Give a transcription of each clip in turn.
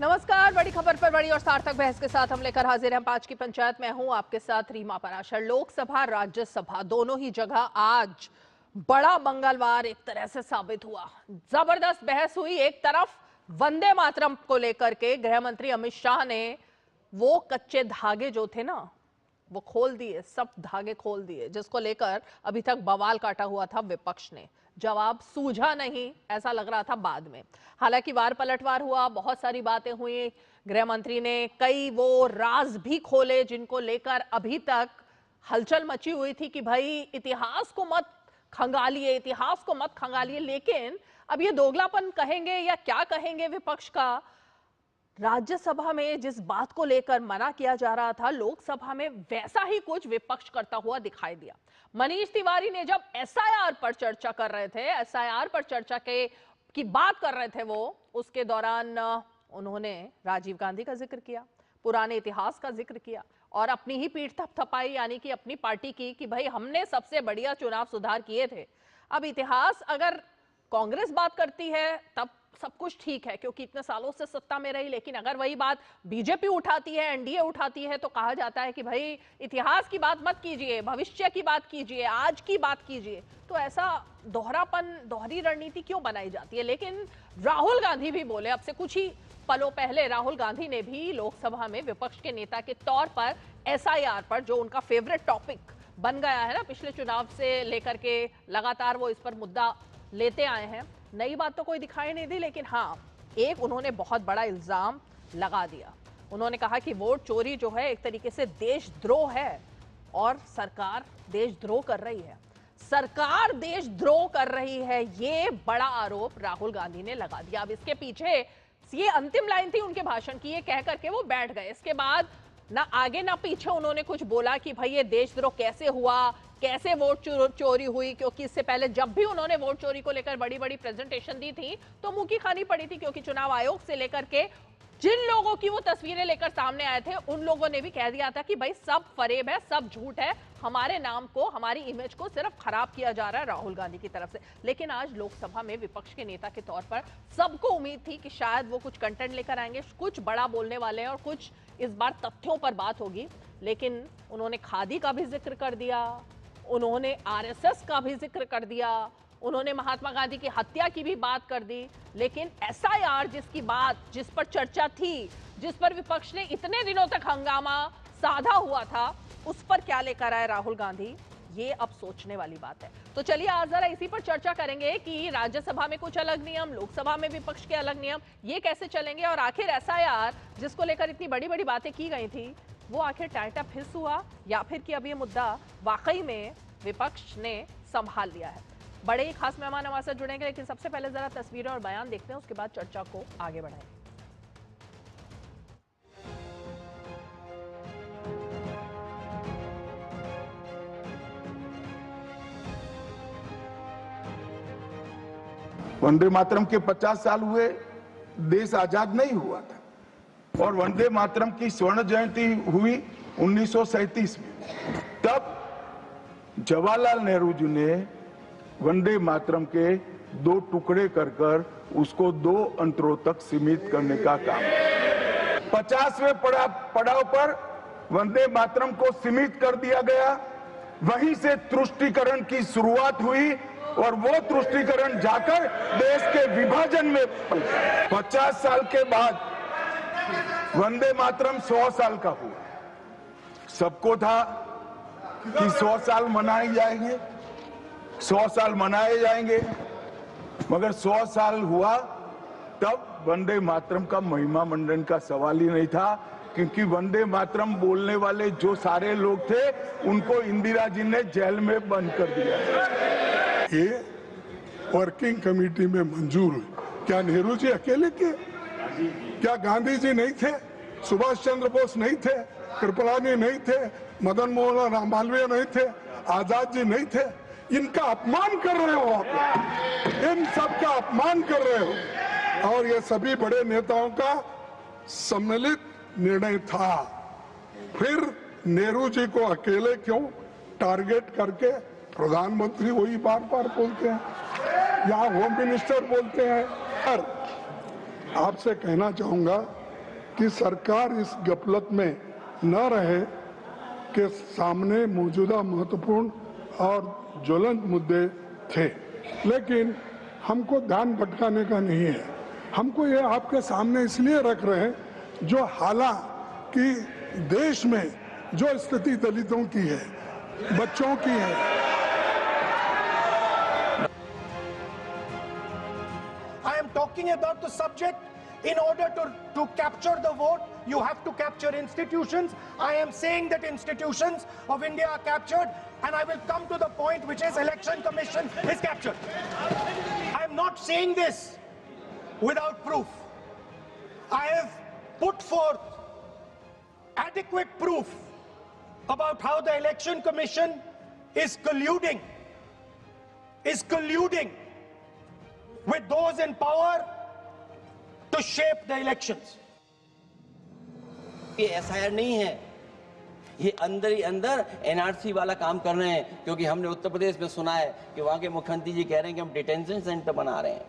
नमस्कार। बड़ी खबर पर बड़ी और सार्थक बहस के साथ हम लेकर हाजिर हैं 5 की पंचायत। मैं हूं आपके साथ रीमा पराशर। लोकसभा राज्यसभा दोनों ही जगह आज बड़ा मंगलवार एक तरह से साबित हुआ। जबरदस्त बहस हुई। एक तरफ वंदे मातरम को लेकर के गृह मंत्री अमित शाह ने वो कच्चे धागे जो थे ना वो खोल दिए, सब धागे खोल दिए, जिसको लेकर अभी तक बवाल काटा हुआ था विपक्ष ने। जवाब सूझा नहीं, ऐसा लग रहा था बाद में। हालांकि वार पलटवार हुआ, बहुत सारी बातें हुई। गृह मंत्री ने कई वो राज भी खोले जिनको लेकर अभी तक हलचल मची हुई थी कि भाई इतिहास को मत खंगालिए, इतिहास को मत खंगालिए। लेकिन अब ये दोगलापन कहेंगे या क्या कहेंगे विपक्ष का, राज्यसभा में जिस बात को लेकर मना किया जा रहा था, लोकसभा में वैसा ही कुछ विपक्ष करता हुआ दिखाई दिया। मनीष तिवारी ने जब एसआईआर पर चर्चा कर रहे थे, एसआईआर पर चर्चा की बात कर रहे थे, वो उसके दौरान उन्होंने राजीव गांधी का जिक्र किया, पुराने इतिहास का जिक्र किया और अपनी ही पीठ थपथपाई, यानी कि अपनी पार्टी की, कि भाई हमने सबसे बढ़िया चुनाव सुधार किए थे। अब इतिहास अगर कांग्रेस बात करती है तब सब कुछ ठीक है क्योंकि इतने सालों से सत्ता में रही, लेकिन अगर वही बात बीजेपी उठाती है, एनडीए उठाती है, तो कहा जाता है कि भाई इतिहास की बात मत कीजिए, भविष्य की बात कीजिए, आज की बात कीजिए। तो ऐसा दोहरापन, दोहरी रणनीति क्यों बनाई जाती है? लेकिन राहुल गांधी भी बोले। अब से कुछ ही पलों पहले राहुल गांधी ने भी लोकसभा में विपक्ष के नेता के तौर पर एसआईआर पर, जो उनका फेवरेट टॉपिक बन गया है ना पिछले चुनाव से लेकर के, लगातार वो इस पर मुद्दा लेते आए हैं, नई बात तो कोई दिखाई नहीं दी। लेकिन हाँ, एक उन्होंने बहुत बड़ा इल्जाम लगा दिया। उन्होंने कहा कि वोट चोरी जो है एक तरीके से देशद्रोह है और सरकार देशद्रोह कर रही है। सरकार देशद्रोह कर रही है, ये बड़ा आरोप राहुल गांधी ने लगा दिया। अब इसके पीछे ये अंतिम लाइन थी उनके भाषण की, ये कह करके वो बैठ गए। इसके बाद ना आगे ना पीछे उन्होंने कुछ बोला कि भाई ये देशद्रोह कैसे हुआ, कैसे वोट चोरी हुई, क्योंकि इससे पहले जब भी उन्होंने वोट चोरी को लेकर बड़ी बड़ी प्रेजेंटेशन दी थी तो मुंह की खानी पड़ी थी, क्योंकि चुनाव आयोग से लेकर के जिन लोगों की वो तस्वीरें लेकर सामने आए थे उन लोगों ने भी कह दिया था कि भाई सब फरेब है, सब झूठ है, हमारे नाम को, हमारी इमेज को सिर्फ खराब किया जा रहा है राहुल गांधी की तरफ से। लेकिन आज लोकसभा में विपक्ष के नेता के तौर पर सबको उम्मीद थी कि शायद वो कुछ कंटेंट लेकर आएंगे, कुछ बड़ा बोलने वाले हैं और कुछ इस बार तथ्यों पर बात होगी। लेकिन उन्होंने खादी का भी जिक्र कर दिया, उन्होंने आरएसएस का भी जिक्र कर दिया, उन्होंने महात्मा गांधी की हत्या की भी बात कर दी। लेकिन एसआईआर जिसकी बात, जिस पर चर्चा थी, जिस पर विपक्ष ने इतने दिनों तक हंगामा साधा हुआ था, उस पर क्या लेकर आए राहुल गांधी, ये अब सोचने वाली बात है। तो चलिए आज जरा इसी पर चर्चा करेंगे कि राज्यसभा में कुछ अलग नियम, लोकसभा में विपक्ष के अलग नियम, ये कैसे चलेंगे और आखिर एसआईआर जिसको लेकर इतनी बड़ी बड़ी बातें की गई थी, वो आखिर टाइट फिस हुआ या फिर कि अब ये मुद्दा वाकई में विपक्ष ने संभाल लिया है। बड़े ही खास मेहमान हमारे साथ जुड़ेंगे, लेकिन सबसे पहले जरा तस्वीरें और बयान देखते हैं, उसके बाद चर्चा को आगे बढ़ाएंगे। वंदे मातरम के 50 साल हुए, देश आजाद नहीं हुआ था और वंदे मातरम की स्वर्ण जयंती हुई 1937 में। तब जवाहरलाल नेहरू जी ने वंदे मातरम के 2 टुकड़े कर उसको 2 अंतरों तक सीमित करने का काम। 50वें पड़ाव पर वंदे मातरम को सीमित कर दिया गया। वहीं से तुष्टीकरण की शुरुआत हुई और वो तुष्टीकरण जाकर देश के विभाजन में 50 साल के बाद वंदे मातरम 100 साल का हुआ। सबको था कि 100 साल मनाए जाएंगे, 100 साल मनाए जाएंगे, मगर 100 साल हुआ तब वंदे मातरम का महिमा मंडन का सवाल ही नहीं था, क्योंकि वंदे मातरम बोलने वाले जो सारे लोग थे उनको इंदिरा जी ने जेल में बंद कर दिया। ये वर्किंग कमेटी में मंजूर हुई। क्या नेहरू जी अकेले थे? क्या गांधी जी नहीं थे? सुभाष चंद्र बोस नहीं थे? कृपलानी नहीं थे? मदन मोहन मालवीय नहीं थे? आजाद जी नहीं थे? इनका अपमान कर रहे हो आप, इन सब का अपमान कर रहे हो। और ये सभी बड़े नेताओं का सम्मिलित निर्णय था। फिर नेहरू जी को अकेले क्यों टारगेट करके प्रधानमंत्री वही बार बार बोलते हैं, यहाँ होम मिनिस्टर बोलते हैं। और आपसे कहना चाहूंगा कि सरकार इस गफलत में न रहे कि सामने मौजूदा महत्वपूर्ण और ज्वलंत मुद्दे थे, लेकिन हमको ध्यान भटकाने का नहीं है। हमको ये आपके सामने इसलिए रख रहे हैं जो हालांकि देश में जो स्थिति दलितों की है, बच्चों की है। I am talking about the subject. In order to capture the vote, you have to capture institutions. I am saying that institutions of India are captured, and I will come to the point, which is Election Commission is captured. I am not saying this without proof. I have put forth adequate proof about how the Election Commission is colluding with those in power to shape the elections. ये SIR नहीं है, ये अंदर ही अंदर NRC वाला काम कर रहे हैं, क्योंकि हमने उत्तर प्रदेश में सुना है कि वहां के मुख्यमंत्री जी कह रहे हैं कि हम डिटेंशन सेंटर बना रहे हैं।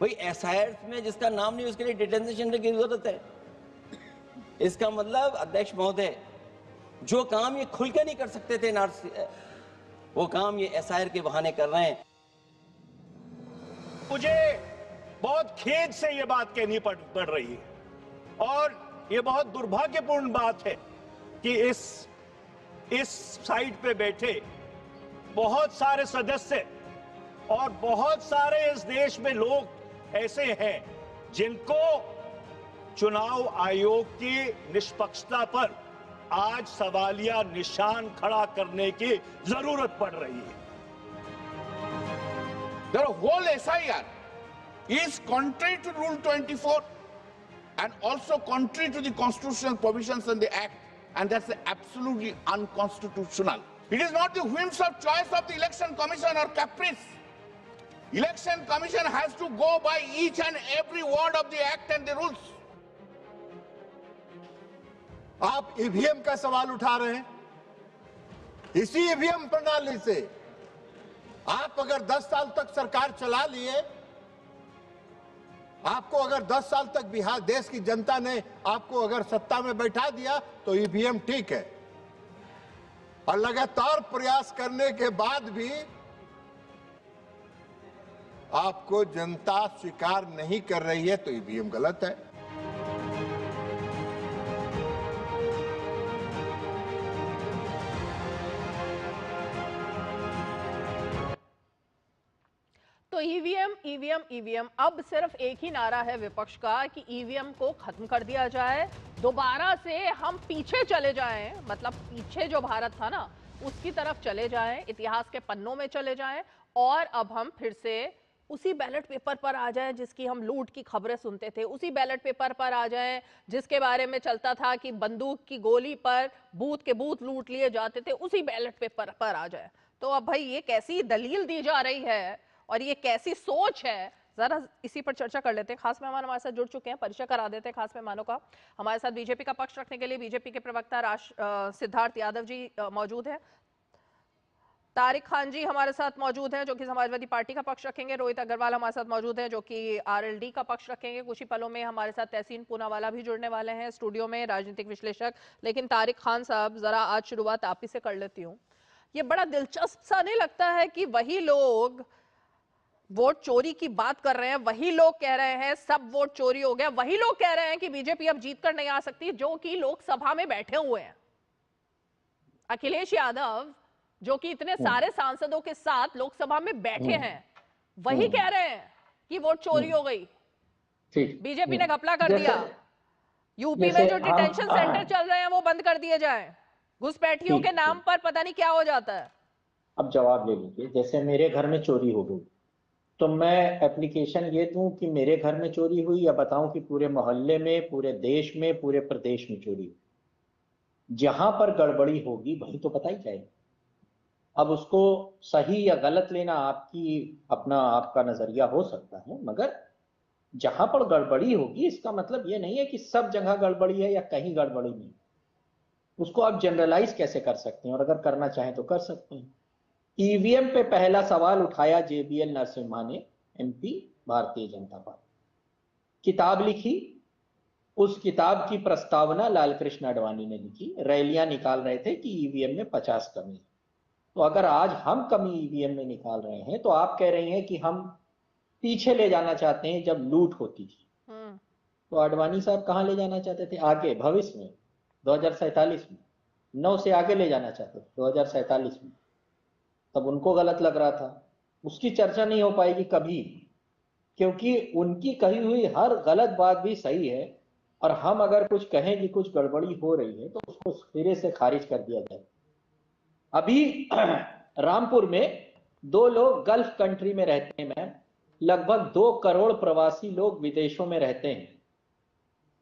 भाई एसआईआर में जिसका नाम नहीं उसके लिए डिटेंशन सेंटर की जरूरत है? इसका मतलब अध्यक्ष महोदय, जो काम ये खुल के नहीं कर सकते थे एनआरसी, वो काम ये एसआईआर के बहाने कर रहे हैं। मुझे बहुत खेद से ये बात कहनी पड़ रही है, और ये बहुत दुर्भाग्यपूर्ण बात है कि इस साइड पे बैठे बहुत सारे सदस्य और बहुत सारे इस देश में लोग ऐसे हैं जिनको चुनाव आयोग की निष्पक्षता पर आज सवालिया निशान खड़ा करने की जरूरत पड़ रही है। The whole SIR is contrary to Rule 24 and also contrary to the constitutional provisions in the Act, and that's absolutely unconstitutional. It is not the whims of choice of the Election Commission or caprice. Election Commission has to go by each and every word of the Act and the rules. आप EVM का सवाल उठा रहे हैं। इसी EVM प्रणाली से आप अगर 10 साल तक सरकार चला लिए, आपको अगर 10 साल तक बिहार देश की जनता ने आपको अगर सत्ता में बैठा दिया तो ईवीएम ठीक है, और लगातार प्रयास करने के बाद भी आपको जनता स्वीकार नहीं कर रही है तो ईवीएम गलत है। तो ईवीएम अब सिर्फ एक ही नारा है विपक्ष का कि ईवीएम को खत्म कर दिया जाए, दोबारा से हम पीछे चले जाएं, मतलब पीछे जो भारत था ना उसकी तरफ चले जाएं, इतिहास के पन्नों में चले जाएं, और अब हम फिर से उसी बैलेट पेपर पर आ जाएं जिसकी हम लूट की खबरें सुनते थे, उसी बैलेट पेपर पर आ जाएं जिसके बारे में चलता था कि बंदूक की गोली पर बूथ के बूथ लूट लिए जाते थे, उसी बैलेट पेपर पर आ जाए। तो अब भाई ये कैसी दलील दी जा रही है और ये कैसी सोच है, जरा इसी पर चर्चा कर लेते हैं। खास मेहमान हमारे साथ जुड़ चुके हैं, परिचय करा देते हैं खास मेहमानों का। हमारे साथ बीजेपी का पक्ष रखने के लिए बीजेपी के प्रवक्ता सिद्धार्थ यादव जी मौजूद हैं। तारिक खान जी हमारे साथ मौजूद हैं जो कि समाजवादी पार्टी का पक्ष रखेंगे। रोहित अग्रवाल हमारे साथ मौजूद हैं जो कि आरएलडी का पक्ष रखेंगे। कुछ ही पलों में हमारे साथ तहसीन पूनावाला भी जुड़ने वाले हैं स्टूडियो में, राजनीतिक विश्लेषक। लेकिन तारिक खान साहब, जरा आज शुरुआत आप ही से कर लेती हूँ। ये बड़ा दिलचस्प सा नहीं लगता है कि वही लोग वोट चोरी की बात कर रहे हैं, वही लोग कह रहे हैं सब वोट चोरी हो गया, वही लोग कह रहे हैं कि बीजेपी अब जीत कर नहीं आ सकती, जो कि लोकसभा में बैठे हुए हैं। अखिलेश यादव जो कि इतने सारे सांसदों के साथ लोकसभा में बैठे हैं, वही कह रहे हैं कि वोट चोरी हो गई, बीजेपी ने घपला कर दिया। यूपी में जो डिटेंशन सेंटर चल रहे हैं वो बंद कर दिए जाएं, घुसपैठियों के नाम पर पता नहीं क्या हो जाता है। अब जवाब ले लीजिए, जैसे मेरे घर में चोरी हो गई तो मैं एप्लीकेशन ये दूं कि मेरे घर में चोरी हुई, या बताऊं कि पूरे मोहल्ले में, पूरे देश में, पूरे प्रदेश में चोरी हुई? जहां पर गड़बड़ी होगी वही तो पता ही जाएगी। अब उसको सही या गलत लेना आपका नजरिया हो सकता है, मगर जहां पर गड़बड़ी होगी इसका मतलब ये नहीं है कि सब जगह गड़बड़ी है या कहीं गड़बड़ी नहीं। उसको आप जनरलाइज कैसे कर सकते हैं, और अगर करना चाहें तो कर सकते हैं। ईवीएम पे पहला सवाल उठाया जेबीएल नरसिम्हा ने, एमपी भारतीय जनता पार्टी, किताब लिखी, उस किताब की प्रस्तावना लाल कृष्ण आडवाणी ने लिखी। रैलियां निकाल रहे थे कि ईवीएम में 50 कमी है। तो अगर आज हम कमी ईवीएम में निकाल रहे हैं तो आप कह रहे हैं कि हम पीछे ले जाना चाहते हैं जब लूट होती थी। तो आडवाणी साहब कहां ले जाना चाहते थे? आगे, भविष्य में, 2047 में, 9 से आगे ले जाना चाहते थे 2047 में। तब उनको गलत लग रहा था। उसकी चर्चा नहीं हो पाएगी कभी, क्योंकि उनकी कही हुई हर गलत बात भी सही है, और हम अगर कुछ कहें कि कुछ गड़बड़ी हो रही है तो उसको सिरे से खारिज कर दिया जाए। अभी रामपुर में 2 लोग गल्फ कंट्री में रहते हैं मैम, लगभग 2 करोड़ प्रवासी लोग विदेशों में रहते हैं।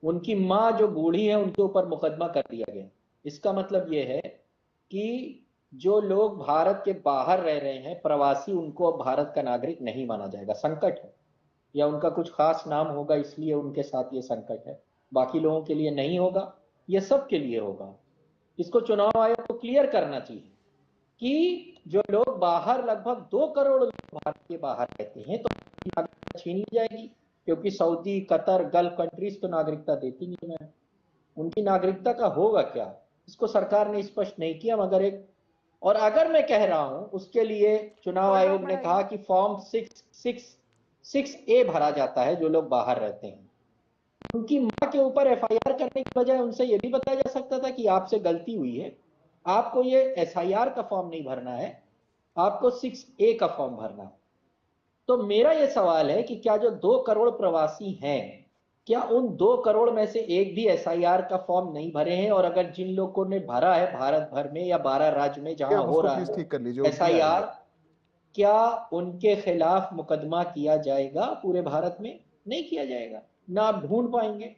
उनकी मां जो बूढ़ी है उनके ऊपर मुकदमा कर दिया गया। इसका मतलब यह है कि जो लोग भारत के बाहर रह रहे हैं प्रवासी, उनको अब भारत का नागरिक नहीं माना जाएगा। संकट है, या उनका कुछ खास नाम होगा इसलिए उनके साथ ये संकट है, बाकी लोगों के लिए नहीं होगा, ये सब के लिए होगा। इसको चुनाव आयोग को क्लियर करना चाहिए कि जो लोग बाहर, लगभग 2 करोड़ लोग भारत के बाहर रहते हैं, तो नागरिकता छीन ली जाएगी, क्योंकि सऊदी, कतर, गल्फ कंट्रीज तो नागरिकता देती नहीं है। उनकी नागरिकता का होगा क्या, इसको सरकार ने स्पष्ट नहीं किया। मगर एक और अगर मैं कह रहा हूं, उसके लिए चुनाव आयोग ने कहा कि फॉर्म 6A भरा जाता है जो लोग बाहर रहते हैं। उनकी मां के ऊपर FIR करने की बजाय उनसे यह भी बताया जा सकता था कि आपसे गलती हुई है, आपको ये SIR का फॉर्म नहीं भरना है, आपको 6A का फॉर्म भरना है। तो मेरा यह सवाल है कि क्या जो 2 करोड़ प्रवासी हैं, क्या उन 2 करोड़ में से एक भी SIR का फॉर्म नहीं भरे हैं? और अगर जिन लोगों ने भरा है भारत भर में या 12 राज्य में जहां हो रहा है SIR, क्या उनके खिलाफ मुकदमा किया जाएगा? पूरे भारत में नहीं किया जाएगा, ना आप ढूंढ पाएंगे।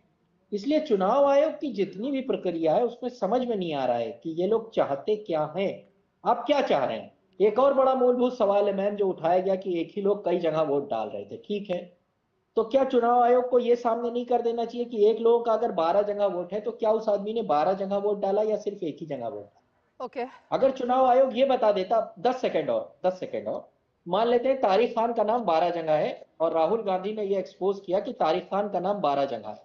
इसलिए चुनाव आयोग की जितनी भी प्रक्रिया है उसमें समझ में नहीं आ रहा है कि ये लोग चाहते क्या हैं, आप क्या चाह रहे हैं। एक और बड़ा मूलभूत सवाल है मैम जो उठाया गया कि एक ही लोग कई जगह वोट डाल रहे थे। ठीक है, तो क्या चुनाव आयोग को यह सामने नहीं कर देना चाहिए कि एक लोगों का अगर 12 जगह वोट है तो क्या उस आदमी ने 12 जगह वोट डाला या सिर्फ एक ही जगह वोट डाला? ओके, अगर चुनाव आयोग ये बता देता, 10 सेकंड और मान लेते हैं तारिक खान का नाम 12 जगह है और राहुल गांधी ने यह एक्सपोज किया कि तारिक खान का नाम 12 जगह है,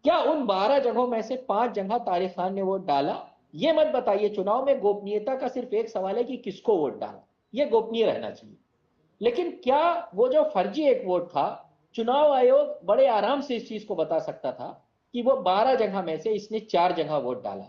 क्या उन 12 जगहों में से 5 जगह तारिक खान ने वोट डाला? ये मत बताइए। चुनाव में गोपनीयता का सिर्फ एक सवाल है कि किसको वोट डाला, ये गोपनीय रहना चाहिए। लेकिन क्या वो जो फर्जी एक वोट था, चुनाव आयोग बड़े आराम से इस चीज को बता सकता था कि वो 12 जगह में से इसने 4 जगह वोट डाला।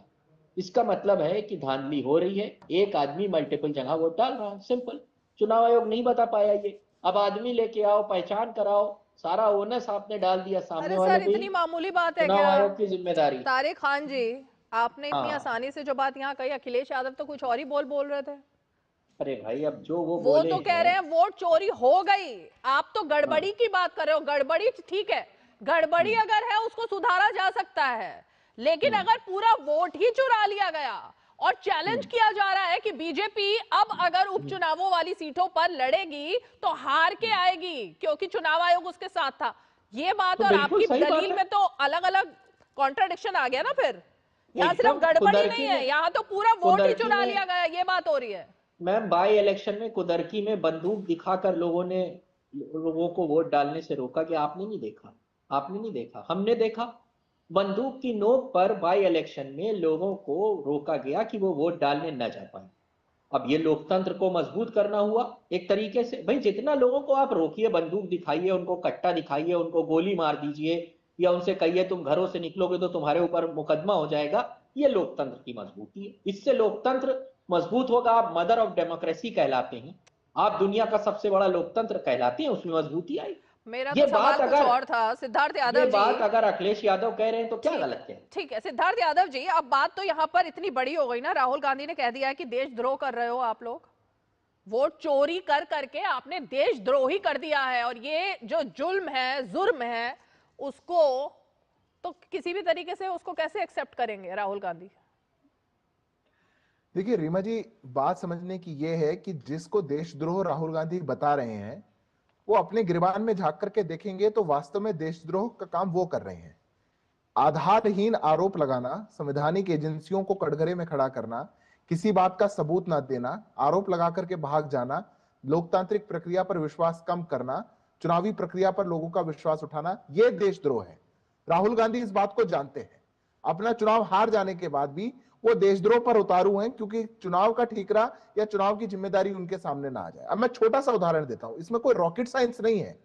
इसका मतलब है कि धांधली हो रही है, एक आदमी मल्टीपल जगह वोट डाल रहा है, सिंपल। चुनाव आयोग नहीं बता पाया ये। अब आदमी लेके आओ, पहचान कराओ, सारा ओनस आपने डाल दिया सामने वाले पे। इतनी मामूली बात है चुनाव क्या? आयोग की जिम्मेदारी। तारिक खान जी, आपने इतनी हाँ। आसानी से जो बात यहाँ कही, अखिलेश यादव तो कुछ और ही बोल रहे थे। अरे भाई, अब जो वो तो कह रहे हैं वोट चोरी हो गई, आप तो गड़बड़ी की बात कर रहे हो। गड़बड़ी ठीक है, गड़बड़ी अगर है उसको सुधारा जा सकता है, लेकिन अगर पूरा वोट ही चुरा लिया गया और चैलेंज किया जा रहा है कि बीजेपी अब अगर उपचुनावों वाली सीटों पर लड़ेगी तो हार के आएगी क्योंकि चुनाव आयोग उसके साथ था, ये बात तो और बिल्कुल आपकी सही बात दलील है। में तो अलग अलग कॉन्ट्राडिक्शन आ गया ना। फिर यहाँ सिर्फ गड़बड़ी नहीं है, यहाँ तो पूरा वोट ही चुरा लिया गया, ये बात हो रही है। मैम, बाई इलेक्शन में कुदरकी में बंदूक दिखाकर लोगों को वोट डालने से रोका कि आपने नहीं देखा, आपने नहीं देखा, हमने देखा। बंदूक की नोक पर बाई इलेक्शन में लोगों को रोका गया कि वो वोट डालने न जा पाए। अब ये लोकतंत्र को मजबूत करना हुआ एक तरीके से। भाई, जितना लोगों को आप रोकिए, बंदूक दिखाइए, उनको कट्टा दिखाइए, उनको गोली मार दीजिए, या उनसे कहिए तुम घरों से निकलोगे तो तुम्हारे ऊपर मुकदमा हो जाएगा, ये लोकतंत्र की मजबूती है। इससे लोकतंत्र मजबूत होगा। आप मदर ऑफ डेमोक्रेसी कहलाते हैं, आप दुनिया का सबसे बड़ा लोकतंत्र कहलाते हैं, उसमें मजबूती आई। मेरा ये तो सवाल बात कुछ अगर और था सिद्धार्थ यादव जी। बात अगर अखिलेश यादव कह रहे हैं तो क्या गलत है? ठीक है सिद्धार्थ यादव जी, अब बात तो यहाँ पर इतनी बड़ी हो गई ना, राहुल गांधी ने कह दिया है कि देशद्रोह कर रहे हो आप लोग, वोट चोरी कर करके आपने देशद्रोही कर दिया है, और ये जो जुल्म है, जुर्म है, उसको तो किसी भी तरीके से उसको कैसे एक्सेप्ट करेंगे राहुल गांधी? देखिए रीमा जी, बात समझने की यह है कि जिसको देशद्रोह राहुल गांधी बता रहे हैं वो अपने गिरबान में झांक करके देखेंगे तो वास्तव में देशद्रोह का काम वो कर रहे हैं। आधारहीन आरोप लगाना, संवैधानिक एजेंसियों को कटघरे में खड़ा करना, किसी बात का सबूत ना देना, आरोप लगा करके भाग जाना, लोकतांत्रिक प्रक्रिया पर विश्वास कम करना, चुनावी प्रक्रिया पर लोगों का विश्वास उठाना, यह देशद्रोह है। राहुल गांधी इस बात को जानते हैं। अपना चुनाव हार जाने के बाद भी वो देशद्रोह पर उतारू हैं, क्योंकि चुनाव का ठीकरा या चुनाव की जिम्मेदारी उनके सामने ना आ जाए। अब मैं छोटा सा उदाहरण देता हूं, इसमें कोई रॉकेट साइंस नहीं है।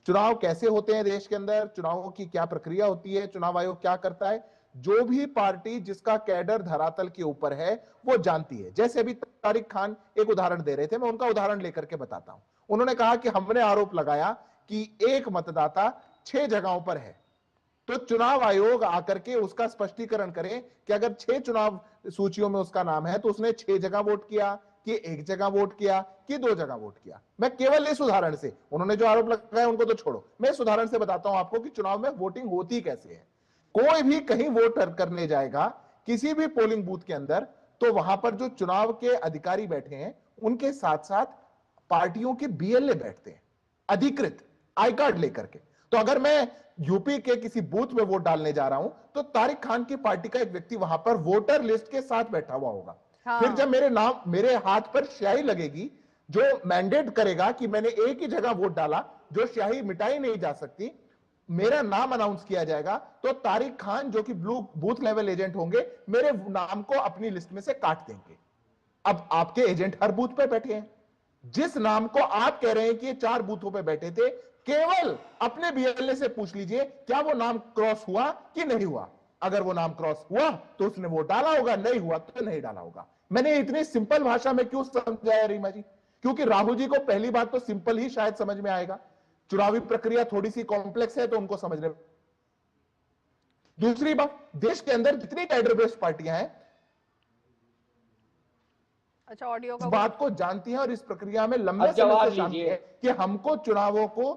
चुनाव कैसे होते हैं देश के अंदर, चुनावों की क्या प्रक्रिया होती है, चुनाव आयोग क्या करता है, जो भी पार्टी जिसका कैडर धरातल के ऊपर है वो जानती है। जैसे अभी तारिक खान एक उदाहरण दे रहे थे, मैं उनका उदाहरण लेकर के बताता हूं। उन्होंने कहा कि हमने आरोप लगाया कि एक मतदाता 6 जगहों पर है, तो चुनाव आयोग आकर के उसका स्पष्टीकरण करे कि अगर 6 चुनाव सूचियों में उसका नाम है तो उसने 6 जगह वोट किया, कि 1 जगह वोट किया, कि 2 जगह वोट किया। मैं केवल इस उदाहरण से, उन्होंने जो आरोप लगाया उनको तो छोड़ो, मैं इस उदाहरण से बताता हूं आपको कि चुनाव में वोटिंग होती कैसे है। कोई भी कहीं वोट करने जाएगा किसी भी पोलिंग बूथ के अंदर, तो वहां पर जो चुनाव के अधिकारी बैठे हैं उनके साथ साथ पार्टियों के बीएलए बैठते हैं, अधिकृत आई कार्ड लेकर के। तो अगर मैं यूपी के किसी बूथ में वोट डालने जा रहा हूं तो तारिक खान की पार्टी का एक व्यक्ति वहां पर वोटर लिस्ट के साथ बैठा हुआ होगा। हाँ। फिर जब मेरे हाथ पर स्याही लगेगी जो मैंडेट करेगा कि मैंने एक ही जगह वोट डाला, जो स्याही मिटाई नहीं जा सकती, मेरा नाम अनाउंस किया जाएगा, तो तारिक खान जो कि ब्लू बूथ लेवल एजेंट होंगे मेरे नाम को अपनी लिस्ट में से काट देंगे। अब आपके एजेंट हर बूथ पे बैठे हैं, जिस नाम को आप कह रहे हैं कि ये 4 बूथों पे बैठे थे, केवल अपने बीएलए से पूछ लीजिए क्या वो नाम क्रॉस हुआ कि नहीं हुआ। अगर वो नाम क्रॉस हुआ तो उसने वोट डाला होगा, नहीं हुआ तो नहीं डाला होगा। मैंने इतनी सिंपल भाषा में क्यों समझाया रीमा जी? क्योंकि राहुल जी को पहली बात तो सिंपल ही शायद समझ में आएगा, चुनावी प्रक्रिया थोड़ी सी कॉम्प्लेक्स है तो उनको समझने। दूसरी बात, देश के अंदर जितनी कैडर बेस्ड पार्टियां हैं अच्छा ऑडियो का इस बात को जानती हैं और इस प्रक्रिया में लंबे समय से शामिल है कि हमको चुनावों को।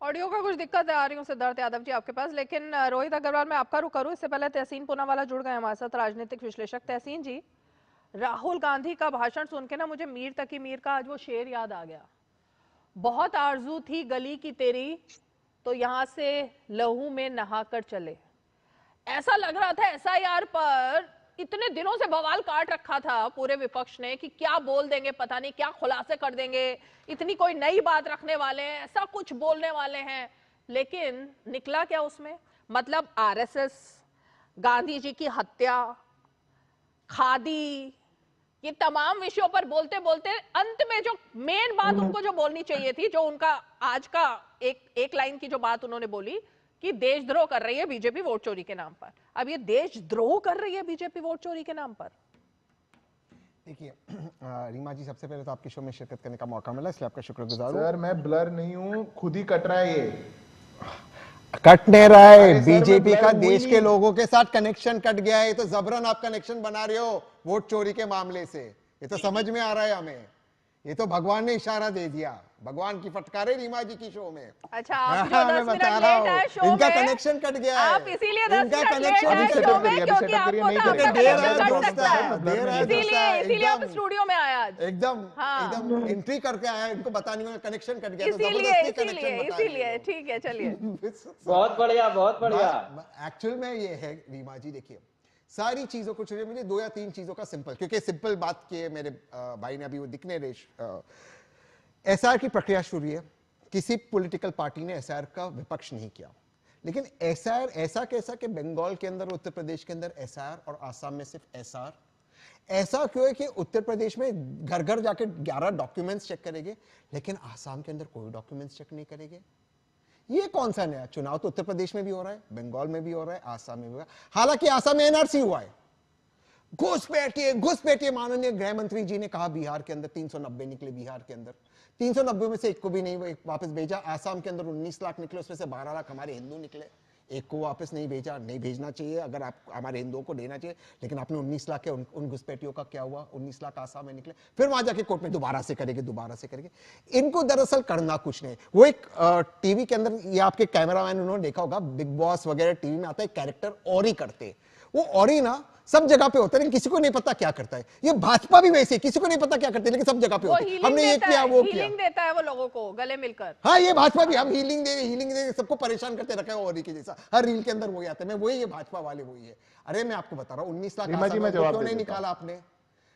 ऑडियो का कुछ दिक्कत आ रही हूँ सिद्धार्थ यादव जी आपके पास, लेकिन रोहित अग्रवाल मैं आपका रुख करूँ इससे पहले तहसीन पूनावाला जुड़ गए हमारे साथ, राजनीतिक विश्लेषक। तहसीन जी, राहुल गांधी का भाषण सुन के ना मुझे मीर तकी मीर का आज वो शेर याद आ गया। बहुत आरजू थी गली की तेरी, तो यहां से लहू में नहाकर चले। ऐसा लग रहा था एसआईआर पर इतने दिनों से बवाल काट रखा था पूरे विपक्ष ने कि क्या बोल देंगे, पता नहीं क्या खुलासे कर देंगे, इतनी कोई नई बात रखने वाले हैं, ऐसा कुछ बोलने वाले हैं। लेकिन निकला क्या उसमें? मतलब आरएसएस, गांधी जी की हत्या, खादी, ये तमाम विषयों पर बोलते बोलते अंत में जो मेन बात उनको जो बोलनी चाहिए थी, जो उनका आज का एक लाइन की जो बात उन्होंने बोली कि देशद्रोह कर रही है बीजेपी वोट चोरी के नाम पर। अब ये देशद्रोह कर रही है बीजेपी वोट चोरी के नाम पर? देखिए रीमा जी, सबसे पहले तो आपके शो में शिरकत करने का मौका मिला, इसलिए आपका शुक्रगुजार हूं। सर मैं ब्लर नहीं हूं, खुद ही कट रहा है, ये कट नहीं रहा है। बीजेपी का देश के लोगों के साथ कनेक्शन कट गया है, ये तो जबरन आप कनेक्शन बना रहे हो वोट चोरी के मामले से, ये तो समझ में आ रहा है हमें। ये तो भगवान ने इशारा दे दिया, भगवान की फटकारे रीमा जी की शो में। अच्छा, आप जो 10 मिनट लेट आए शो इनका में, कनेक्शन कट गया है, आप इसीलिए 10 इनका मिनट लेट आए शो में क्योंकि आपको था आपका कनेक्शन कट सकता है, इसीलिए आप स्टूडियो में आए आज। एकदम एंट्री करके आया, इनको बताने में कनेक्शन कट गया, इसीलिए ठीक है, चलिए। बहुत बढ़िया, बहुत बढ़िया। एक्चुअल में ये है रीमा जी, देखिए सारी चीजों को छोड़िए, मुझे 2 या 3 चीजों का सिंपल, क्योंकि सिंपल बात की है मेरे भाई ने अभी वो दिखने रेश। एसआर की प्रक्रिया शुरू है, किसी पॉलिटिकल पार्टी ने एसआर का विपक्ष नहीं किया, लेकिन एसआर ऐसा कैसा कि बंगाल के अंदर, उत्तर प्रदेश के अंदर एसआर और आसाम में सिर्फ एसआर। ऐसा क्यों है कि उत्तर प्रदेश में घर घर जाके 11 डॉक्यूमेंट्स चेक करेंगे, लेकिन आसाम के अंदर कोई डॉक्यूमेंट्स चेक नहीं करेंगे? ये कौन सा नया? चुनाव तो उत्तर प्रदेश में भी हो रहा है, बंगाल में भी हो रहा है, आसाम में भी हो रहा है। हालांकि आसाम में एनआरसी हुआ है। घुसपैठिए माननीय गृह मंत्री जी ने कहा बिहार के अंदर 390 निकले, बिहार के अंदर 390 में से एक को भी नहीं वापस भेजा। आसाम के अंदर 19 लाख निकले, उसमें से 12 लाख हमारे हिंदू निकले, एक को वापस नहीं भेजा। नहीं भेजना चाहिए, अगर आप हमारे हिंदुओं को देना चाहिए, लेकिन आपने 19 लाख के उन घुसपैठियों का क्या हुआ? 19 लाख आसाम में निकले, फिर वहां जाके कोर्ट में दोबारा से करेंगे। इनको दरअसल करना कुछ नहीं। वो एक टीवी के अंदर, ये आपके कैमरामैन उन्होंने देखा होगा, बिग बॉस वगैरह टीवी में आता है, कैरेक्टर और ही करते, वो और ही ना सब जगह पे होता है, लेकिन किसी को नहीं पता क्या करता है। ये भाजपा भी वैसे, किसी को नहीं पता क्या करते, लेकिन सब जगह पे होता है। हमने ये किया, वो किया, हीलिंग देता है वो लोगों को गले मिलकर। हाँ, ये भाजपा भी, हम हीलिंग दे सबको परेशान करते रखा है, और के जैसा हर रील के अंदर वही आता है। मैं वही, ये भाजपा वाले वही है। अरे मैं आपको बता रहा हूँ, 19 लाख क्यों नहीं निकाला आपने?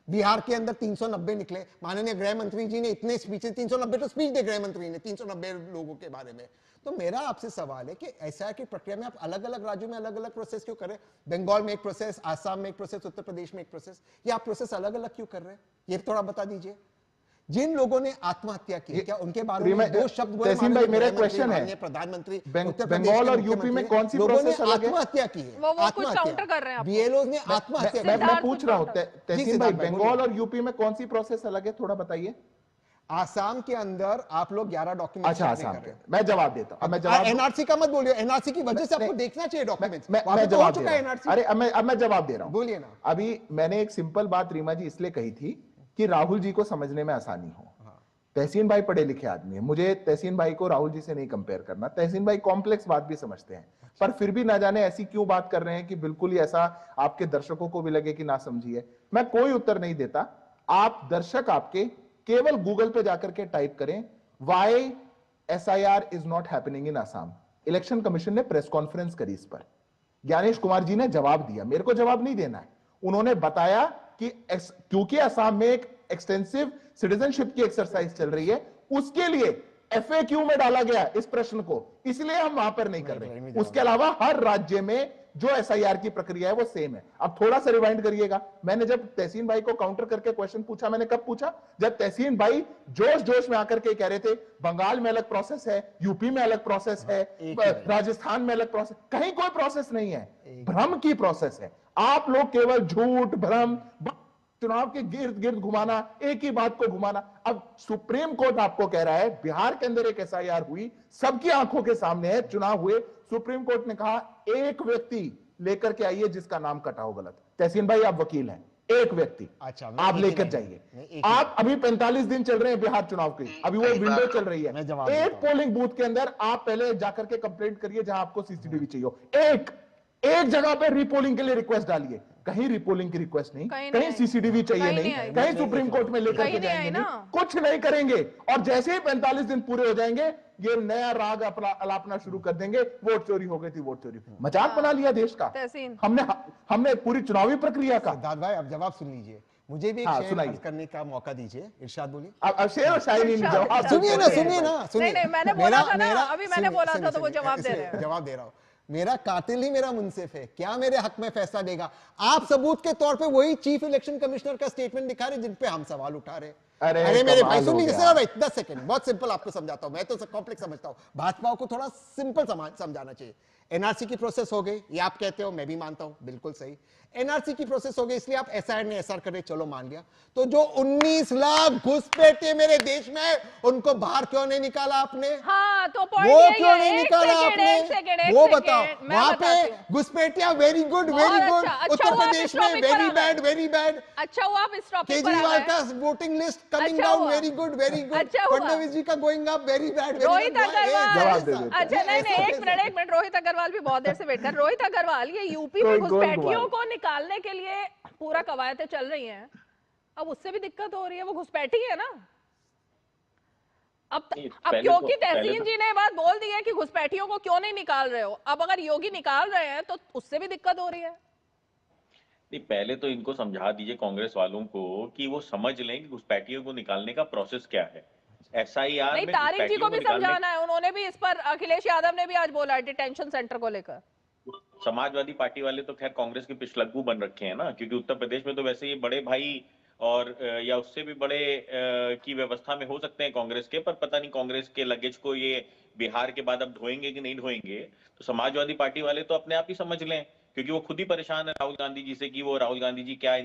बिहार के अंदर 390 निकले। माननीय गृह मंत्री जी ने इतने स्पीचेस, 390 तो स्पीच दे गृह मंत्री ने 390 लोगों के बारे में। तो मेरा आपसे सवाल है कि एसआईआर की प्रक्रिया में आप अलग अलग राज्यों में अलग अलग प्रोसेस क्यों कर रहे हैं? बंगाल में एक प्रोसेस, आसाम में एक प्रोसेस, उत्तर प्रदेश में एक प्रोसेस, ये आप प्रोसेस अलग अलग क्यों कर रहे हैं? ये थोड़ा बता दीजिए। जिन लोगों ने आत्महत्या की, क्या उनके बारे में दो शब्द बोले? तहसीन भाई, मेरा क्वेश्चन है, प्रधानमंत्री बंगाल और यूपी में कौन सी प्रोसेस अलग है? आत्महत्या की है, वो कुछ काउंटर कर रहे हैं आपको। बीएलओ ने आत्महत्या की। मैं पूछ रहा हूं तहसीन भाई, बंगाल और यूपी में कौन सी प्रोसेस अलग है, थोड़ा बताइए। आसाम के अंदर आप लोग 11 डॉक्यूमेंट। अच्छा, आसाम के, मैं जवाब देता हूं। अब मैं जवाब, एनआरसी का मत बोलिए, एनआरसी की वजह से आपको देखना चाहिए डॉक्यूमेंट्स। मैं जवाब दे रहा हूं। अरे अब मैं जवाब दे रहा हूं, बोलिए ना। अभी मैंने एक सिंपल बात रीमा जी इसलिए कही थी कि राहुल जी को समझने में आसानी हो। तहसीन भाई पढ़े लिखे आदमी है, मुझे तहसीन भाई को राहुल जी से नहीं कंपेयर करना। तहसीन भाई कॉम्प्लेक्स बात भी समझते हैं, पर फिर भी ना जाने ऐसी क्यों बात कर रहे हैं कि बिल्कुल ही ऐसा आपके दर्शकों को भी लगे कि ना समझिए। मैं कोई उत्तर नहीं देता, आप दर्शक आपके केवल गूगल पे जाकर के टाइप करें why SIR is not happening in Assam. Election commission ने प्रेस कॉन्फ्रेंस करी इस पर, ज्ञानेश कुमार जी ने जवाब दिया। मेरे को जवाब नहीं देना है, उन्होंने बताया कि क्योंकि असम में एक एक्सटेंसिव सिटीजनशिप की एक्सरसाइज चल रही है, उसके लिए FAQ में डाला गया इस प्रश्न को, इसलिए हम वहां पर नहीं कर रहे। उसके अलावा हर राज्य में जो SIR की प्रक्रिया है वो सेम है। अब थोड़ा सा रिवाइंड करिएगा, मैंने जब तहसीन भाई को काउंटर करके क्वेश्चन पूछा, मैंने कब पूछा? जब तहसीन भाई जोश जोश में आकर के कह रहे थे बंगाल में अलग प्रोसेस है, यूपी में अलग प्रोसेस है, राजस्थान में अलग प्रोसेस। कहीं कोई प्रोसेस नहीं है, भ्रम की प्रोसेस है। आप लोग केवल झूठ, भ्रम, चुनाव के गिर्द गिर्द घुमाना, एक ही बात को घुमाना। अब सुप्रीम कोर्ट आपको कह रहा है बिहार के अंदर एक SIR हुई, सबकी आंखों के सामने है, चुनाव हुए, सुप्रीम कोर्ट ने कहा एक व्यक्ति लेकर के आइए जिसका नाम कटा हो गलत। तहसीन भाई आप वकील हैं, एक व्यक्ति अच्छा आप लेकर जाइए। आप अभी 45 दिन चल रहे हैं बिहार चुनाव की, अभी वो विंडो चल रही है। एक पोलिंग बूथ के अंदर आप पहले जाकर के कंप्लेंट करिए जहां आपको CCTV चाहिए। एक जगह पे रीपोलिंग के लिए रिक्वेस्ट डालिए, कहीं रीपोलिंग की रिक्वेस्ट नहीं, कहीं CCTV चाहिए नहीं, कहीं सुप्रीम कोर्ट में लेकर के जाएंगे नहीं, कुछ नहीं करेंगे। और जैसे ही 45 दिन पूरे हो जाएंगे, ये नया राग अलापना शुरू कर देंगे, वोट चोरी हो गई थी, वोट चोरी। मजाक बना लिया देश का हमने पूरी चुनावी प्रक्रिया का। सिद्धार्थ भाई अब जवाब सुन लीजिए, मुझे भी एक शेयर करने का मौका दीजिए। इरशाद बोलिए। अब शेर और शायरी जवाब सुनिए ना, सुनिए ना, सुनिए। नहीं, मैंने बोला था ना, अभी मैंने बोला था तो वो जवाब दे रहे हैं। जवाब दे रहा हूं। मेरा कातिल ही मेरा मुंसिफ है, क्या मेरे हक में फैसला देगा? आप सबूत के तौर पे वही चीफ इलेक्शन कमिश्नर का स्टेटमेंट दिखा रहे जिन पे हम सवाल उठा रहे। अरे मेरे भाई सुन लीजिए सर, 10 सेकंड, बहुत सिंपल आपको समझाता हूं। मैं तो कॉम्प्लेक्स समझता हूं, भाजपा को थोड़ा सिंपल समझाना चाहिए। एनआरसी की प्रोसेस हो गई, ये आप कहते हो, मैं भी मानता हूं, बिल्कुल सही। एनआरसी की प्रोसेस हो गई, इसलिए आप SIR ने SR करे, चलो मान लिया। तो जो 19 लाख घुसपैठे मेरे देश में, उनको बाहर क्यों नहीं निकाला आपने? हाँ, तो वो क्यों नहीं निकाला आपने? वो बताओ। वहां पे घुसपैठिया very good, very good. Uttar Pradesh में वेरी बैड, वेरी बैड। अच्छा हुआ आप इस टॉपिक पर केजरीवाल का voting list coming down, very good, very good. Fadnavis ji का going up, very bad. Rohit Agarwal, अच्छा नहीं, एक मिनट, रोहित अग्रवाल भी बहुत देर से वेट कर। रोहित अग्रवाल, ये यूपी में घुसपैठियों को निकालने के लिए पूरा कवायदें चल रही हैं, अब उससे भी दिक्कत हो रही है, वो घुसपैठी है ना। अब क्योंकि तहसीन जी ने बात बोल दी है कि घुसपैठियों को क्यों नहीं निकाल रहे हो, अब अगर योगी निकाल रहे हैं तो उससे भी दिक्कत हो रही है। नहीं, पहले तो इनको समझा दीजिए कांग्रेस वालों को कि वो समझ लें कि घुसपैठियों को निकालने का प्रोसेस क्या है। SIR नहीं, तारिक जी को भी समझाना है, उन्होंने भी इस पर, अखिलेश यादव ने भी आज बोला डिटेंशन सेंटर को लेकर। समाजवादी पार्टी वाले तो खैर कांग्रेस के पिछलग्गू बन रखे हैं ना, क्योंकि उत्तर प्रदेश में तो वैसे ही बड़े भाई और या उससे भी बड़े की व्यवस्था में हो सकते हैं कांग्रेस के, पर पता नहीं कांग्रेस के लगेज को ये बिहार के बाद अब ढोएंगे कि नहीं ढोएंगे। तो समाजवादी पार्टी वाले तो अपने आप ही समझ लें, क्योंकि वो खुद ही परेशान है राहुल गांधी जी से कि वो राहुल गांधी जी क्या है।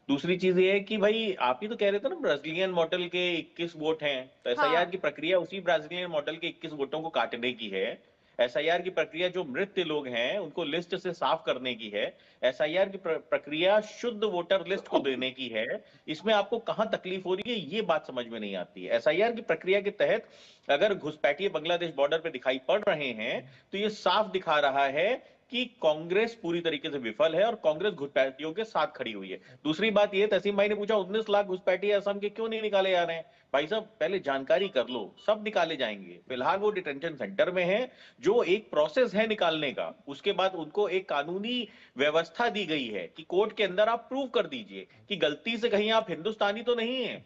दूसरी चीज ये है कि भाई आप ही तो कह रहे थे ना ब्राजीलियन मॉडल के 21 वोट हैं, तो SIR की प्रक्रिया उसी ब्राजीलियन मॉडल के 21 वोटों को काटने की है। SIR की प्रक्रिया जो मृत लोग हैं उनको लिस्ट से साफ करने की है। SIR की प्रक्रिया शुद्ध वोटर लिस्ट को देने की है। इसमें आपको कहां तकलीफ हो रही है ये बात समझ में नहीं आती है। SIR की प्रक्रिया के तहत अगर घुसपैठिए बांग्लादेश बॉर्डर पे दिखाई पड़ रहे हैं तो ये साफ दिखा रहा है कि कांग्रेस पूरी तरीके से विफल है और कांग्रेस घुसपैठियों के साथ खड़ी हुई है। दूसरी बात ये, तहसीन भाई ने पूछा 19 लाख घुसपैठी असम के क्यों नहीं निकाले जा रहे हैं। भाई साहब पहले जानकारी कर लो, सब निकाले जाएंगे। फिलहाल वो डिटेंशन सेंटर में है, जो एक प्रोसेस है निकालने का। उसके बाद उनको एक कानूनी व्यवस्था दी गई है कि कोर्ट के अंदर आप प्रूव कर दीजिए कि गलती से कहीं आप हिंदुस्तानी तो नहीं है।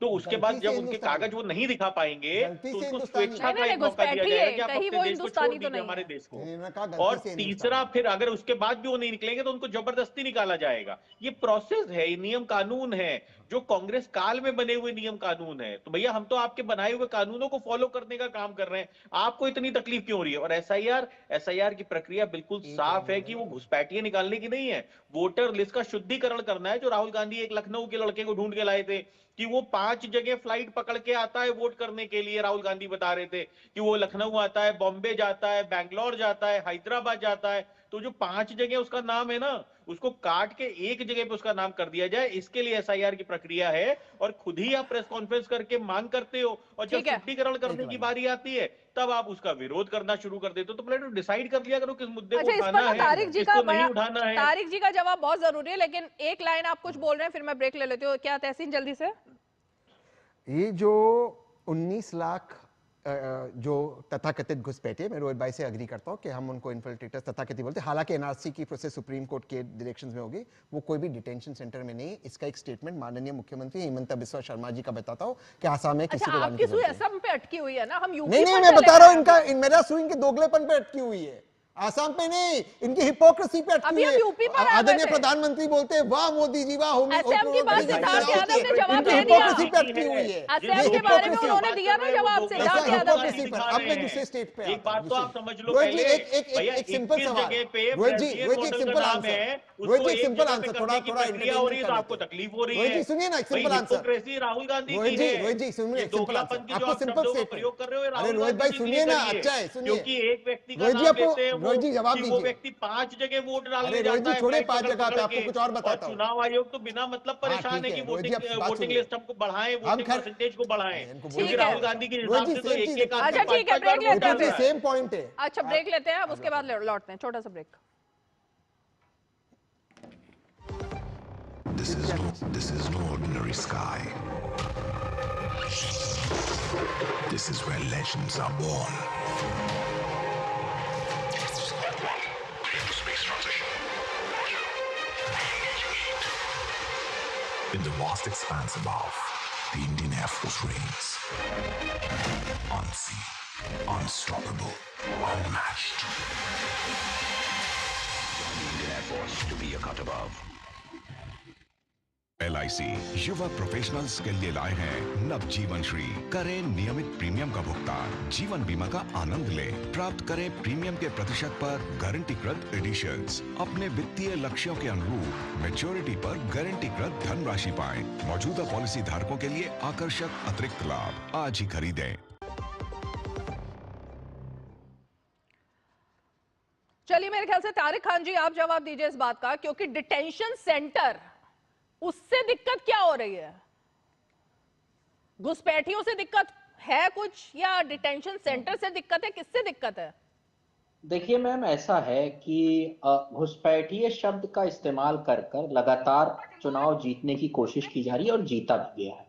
तो उसके बाद जब उनके कागज वो नहीं दिखा पाएंगे तो उनको स्वेच्छा का एक मौका दिया जाएगा कि आप अपने देश को छोड़ दीजिए, हमारे देश को। और तीसरा, फिर अगर उसके बाद भी वो नहीं निकलेंगे तो उनको जबरदस्ती निकाला जाएगा। ये प्रोसेस है, ये नियम कानून है, जो कांग्रेस काल में बने हुए नियम कानून है। तो भैया हम तो आपके बनाए हुए कानूनों को फॉलो करने का काम कर रहे हैं, आपको इतनी तकलीफ क्यों हो रही है। और एसआईआर की प्रक्रिया बिल्कुल साफ है कि वो घुसपैठियां निकालने की नहीं है, वोटर लिस्ट का शुद्धिकरण करना है। जो राहुल गांधी एक लखनऊ के लड़के को ढूंढ के लाए थे कि वो 5 जगह फ्लाइट पकड़ के आता है वोट करने के लिए। राहुल गांधी बता रहे थे कि वो लखनऊ आता है, बॉम्बे जाता है, बैंगलोर जाता है, हैदराबाद जाता है। तो जो 5 जगह उसका नाम है ना, उसको काट के एक जगह पे उसका नाम कर दिया जाए। इसके लिए एसआईआर की प्रक्रिया है। और खुद ही आप प्रेस कॉन्फ्रेंस करके मांग करते हो, और जब शुद्धिकरण करने की बारी आती है तब आप उसका विरोध करना शुरू कर देते हो। तो पहले डिसाइड कर लिया करो किस मुद्दे को उठाना है, किसको नहीं उठाना है। तारिक जी का जवाब बहुत जरूरी है, लेकिन एक लाइन आप कुछ बोल रहे हैं, फिर मैं ब्रेक ले लेती हूँ। क्या तहसीन, जल्दी से। ये जो 19 लाख जो तथाकथित घुसपैठे, मैं रोहित भाई से अग्री करता हूं कि हम उनको इन्फिल्ट्रेटर्स तथाकथित बोलते हैं। हालांकि एनआरसी की प्रोसेस सुप्रीम कोर्ट के डायरेक्शंस में होगी, वो कोई भी डिटेंशन सेंटर में नहीं। इसका एक स्टेटमेंट माननीय मुख्यमंत्री हिमंता बिस्वा शर्मा जी का बताता हूं कि आसाम में किसी को लाने की जरूरत असम पे अटकी हुई है ना, हम यूपी नहीं, मैं बता रहा हूं इनका, मेरा सुई इनके दोगलेपन पे अटकी हुई है, आसाम पे नहीं, इनकी हिपोक्रेसी पे अटकी है। आदरणीय प्रधानमंत्री बोलते हैं वाह मोदी जी वाह, असम की बात सिद्धार्थ यादव ने जवाब दे दिया, हिपोक्रेसी पे अटकी हुई है। असम के बारे में उन्होंने दिया ना जवाब सिद्धार्थ यादव ने। अब मैं दूसरे स्टेट पे एक बात तो आप समझ लो, एक सिंपल सवाल रोहित जी, एक सिंपल आंसर, रोहित जी एक सिंपल आंसर, थोड़ा हो रही है तो आपको तकलीफ हो रही है। रोहित जी सुनिए ना, एक सिंपल आंसर। राहुल गांधी रोहित जी सुनिए, सिंपल आंसर, आपको सिंपल स्टेटमेंट प्रयोग कर रहे हो। अरे रोहित भाई सुनिए ना, अच्छा है सुनिए, क्योंकि एक व्यक्ति का रोहित जी नाम आपको, लेते हैं, रोहित जी जवाब दीजिए। व्यक्ति 5 जगह वोट डालने अरे रोहित जी छोड़े 5 जगह पे, आपको कुछ और बताता हूं। चुनाव आयोग तो बिना मतलब परेशान है कि वोटिंग लिस्ट हमको बढ़ाएं, वोटिंग परसेंटेज को बढ़ाएं, क्योंकि राहुल गांधी के हिसाब से तो एक अच्छा ठीक है, ब्रेक लेते हैं, सेम पॉइंट है। अच्छा ब्रेक लेते हैं, अब उसके बाद लौटते हैं, छोटा सा break. This is no ordinary sky. This is where legends are born. Space transition. In the vast expanse above, the Indian Air Force reigns. Unseen, unstoppable, unmatched. The Indian Air Force to be a cut above. LIC युवा professionals के लिए लाए हैं नवजीवन श्री। करें नियमित premium का भुगतान, जीवन बीमा का आनंद लें, प्राप्त करें प्रीमियम के प्रतिशत पर गारंटीकृत एडिशंस, अपने वित्तीय लक्ष्यों के अनुरूप मैच्योरिटी पर गारंटीकृत धनराशि पाएं। मौजूदा पॉलिसी धारकों के लिए आकर्षक अतिरिक्त लाभ आज ही खरीदें। चलिए, मेरे ख्याल से तारिक खान जी आप जवाब दीजिए इस बात का, क्योंकि डिटेंशन सेंटर, उससे दिक्कत क्या हो रही है? घुसपैठियों से दिक्कत है कुछ, या डिटेंशन सेंटर से दिक्कत है? किससे दिक्कत है? देखिए मैम, ऐसा है कि घुसपैठिए शब्द का इस्तेमाल कर कर लगातार चुनाव जीतने की कोशिश की जा रही है और जीता भी गया है।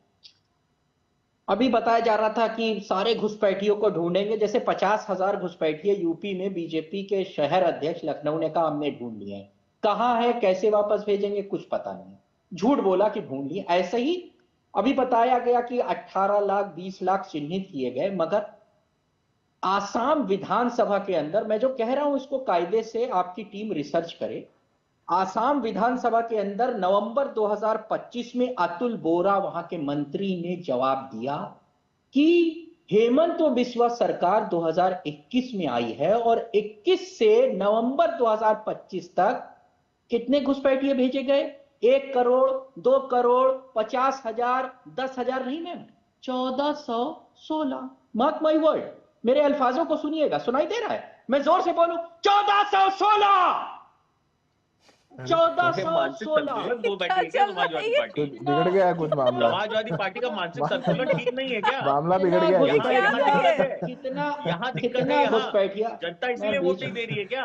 अभी बताया जा रहा था कि सारे घुसपैठियों को ढूंढेंगे, जैसे 50,000 घुसपैठिए यूपी में बीजेपी के शहर अध्यक्ष लखनऊ ने कहा हमने ढूंढ लिए हैं। कहाँ है, कैसे वापस भेजेंगे, कुछ पता नहीं। झूठ बोला कि ढूंढ लिए। ऐसे ही अभी बताया गया कि 18 लाख 20 लाख चिन्हित किए गए, मगर आसाम विधानसभा के अंदर, मैं जो कह रहा हूं इसको कायदे से आपकी टीम रिसर्च करे, आसाम विधानसभा के अंदर नवंबर 2025 में अतुल बोरा वहां के मंत्री ने जवाब दिया कि हेमंत बिस्वा सरकार 2021 में आई है और 21 से नवंबर 2025 तक कितने घुसपैठिए भेजे गए? 1 करोड़, 2 करोड़, 50,000, 10,000 नहीं मैम, 1416। मार्क माई वर्ड, मेरे अल्फाजों को सुनिएगा, सुनाई दे रहा है? मैं जोर से बोलूं, 1416। 1416 बिगड़ गया कुछ मामला, समाजवादी पार्टी का मानसिक संतुलन ठीक नहीं है क्या? मामला बिगड़ गया। कितना यहाँ घुसपैठिया, घुसपैठिया, जनता इसलिए वोट नहीं दे रही है क्या?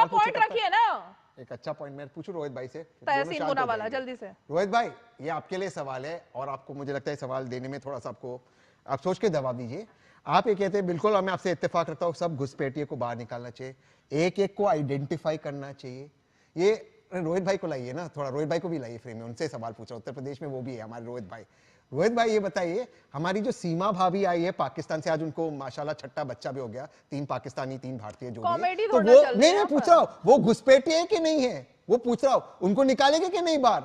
अच्छा पॉइंट रखिए ना, एक अच्छा पॉइंट मैं पूछूं रोहित भाई से, तहसीन गुना वाला, जल्दी से। रोहित भाई ये आपके लिए सवाल है और आपको मुझे लगता है सवाल देने में थोड़ा सा आपको आप सोच के जवाब दीजिए। आप ये कहते हैं बिल्कुल मैं आपसे इत्तेफाक रखता हूँ, सब घुसपैठिए को बाहर निकालना चाहिए, एक एक को आइडेंटिफाई करना चाहिए। ये रोहित भाई को लाइए ना, थोड़ा रोहित भाई को भी लाइए फ्रेम में, उनसे सवाल पूछ रहा हूँ। उत्तर प्रदेश में वो भी है हमारे रोहित भाई। रोहित भाई ये बताइए, हमारी जो सीमा भाभी आई है पाकिस्तान से, आज उनको माशाल्लाह छठा बच्चा भी हो गया, 3 पाकिस्तानी 3 भारतीय जो कॉमेडी तो थोड़ा वो चल नहीं रहा मैं पूछ रहा हूँ वो घुसपैठिए है कि नहीं है, वो पूछ रहा हूँ, उनको निकालेंगे कि नहीं बाहर,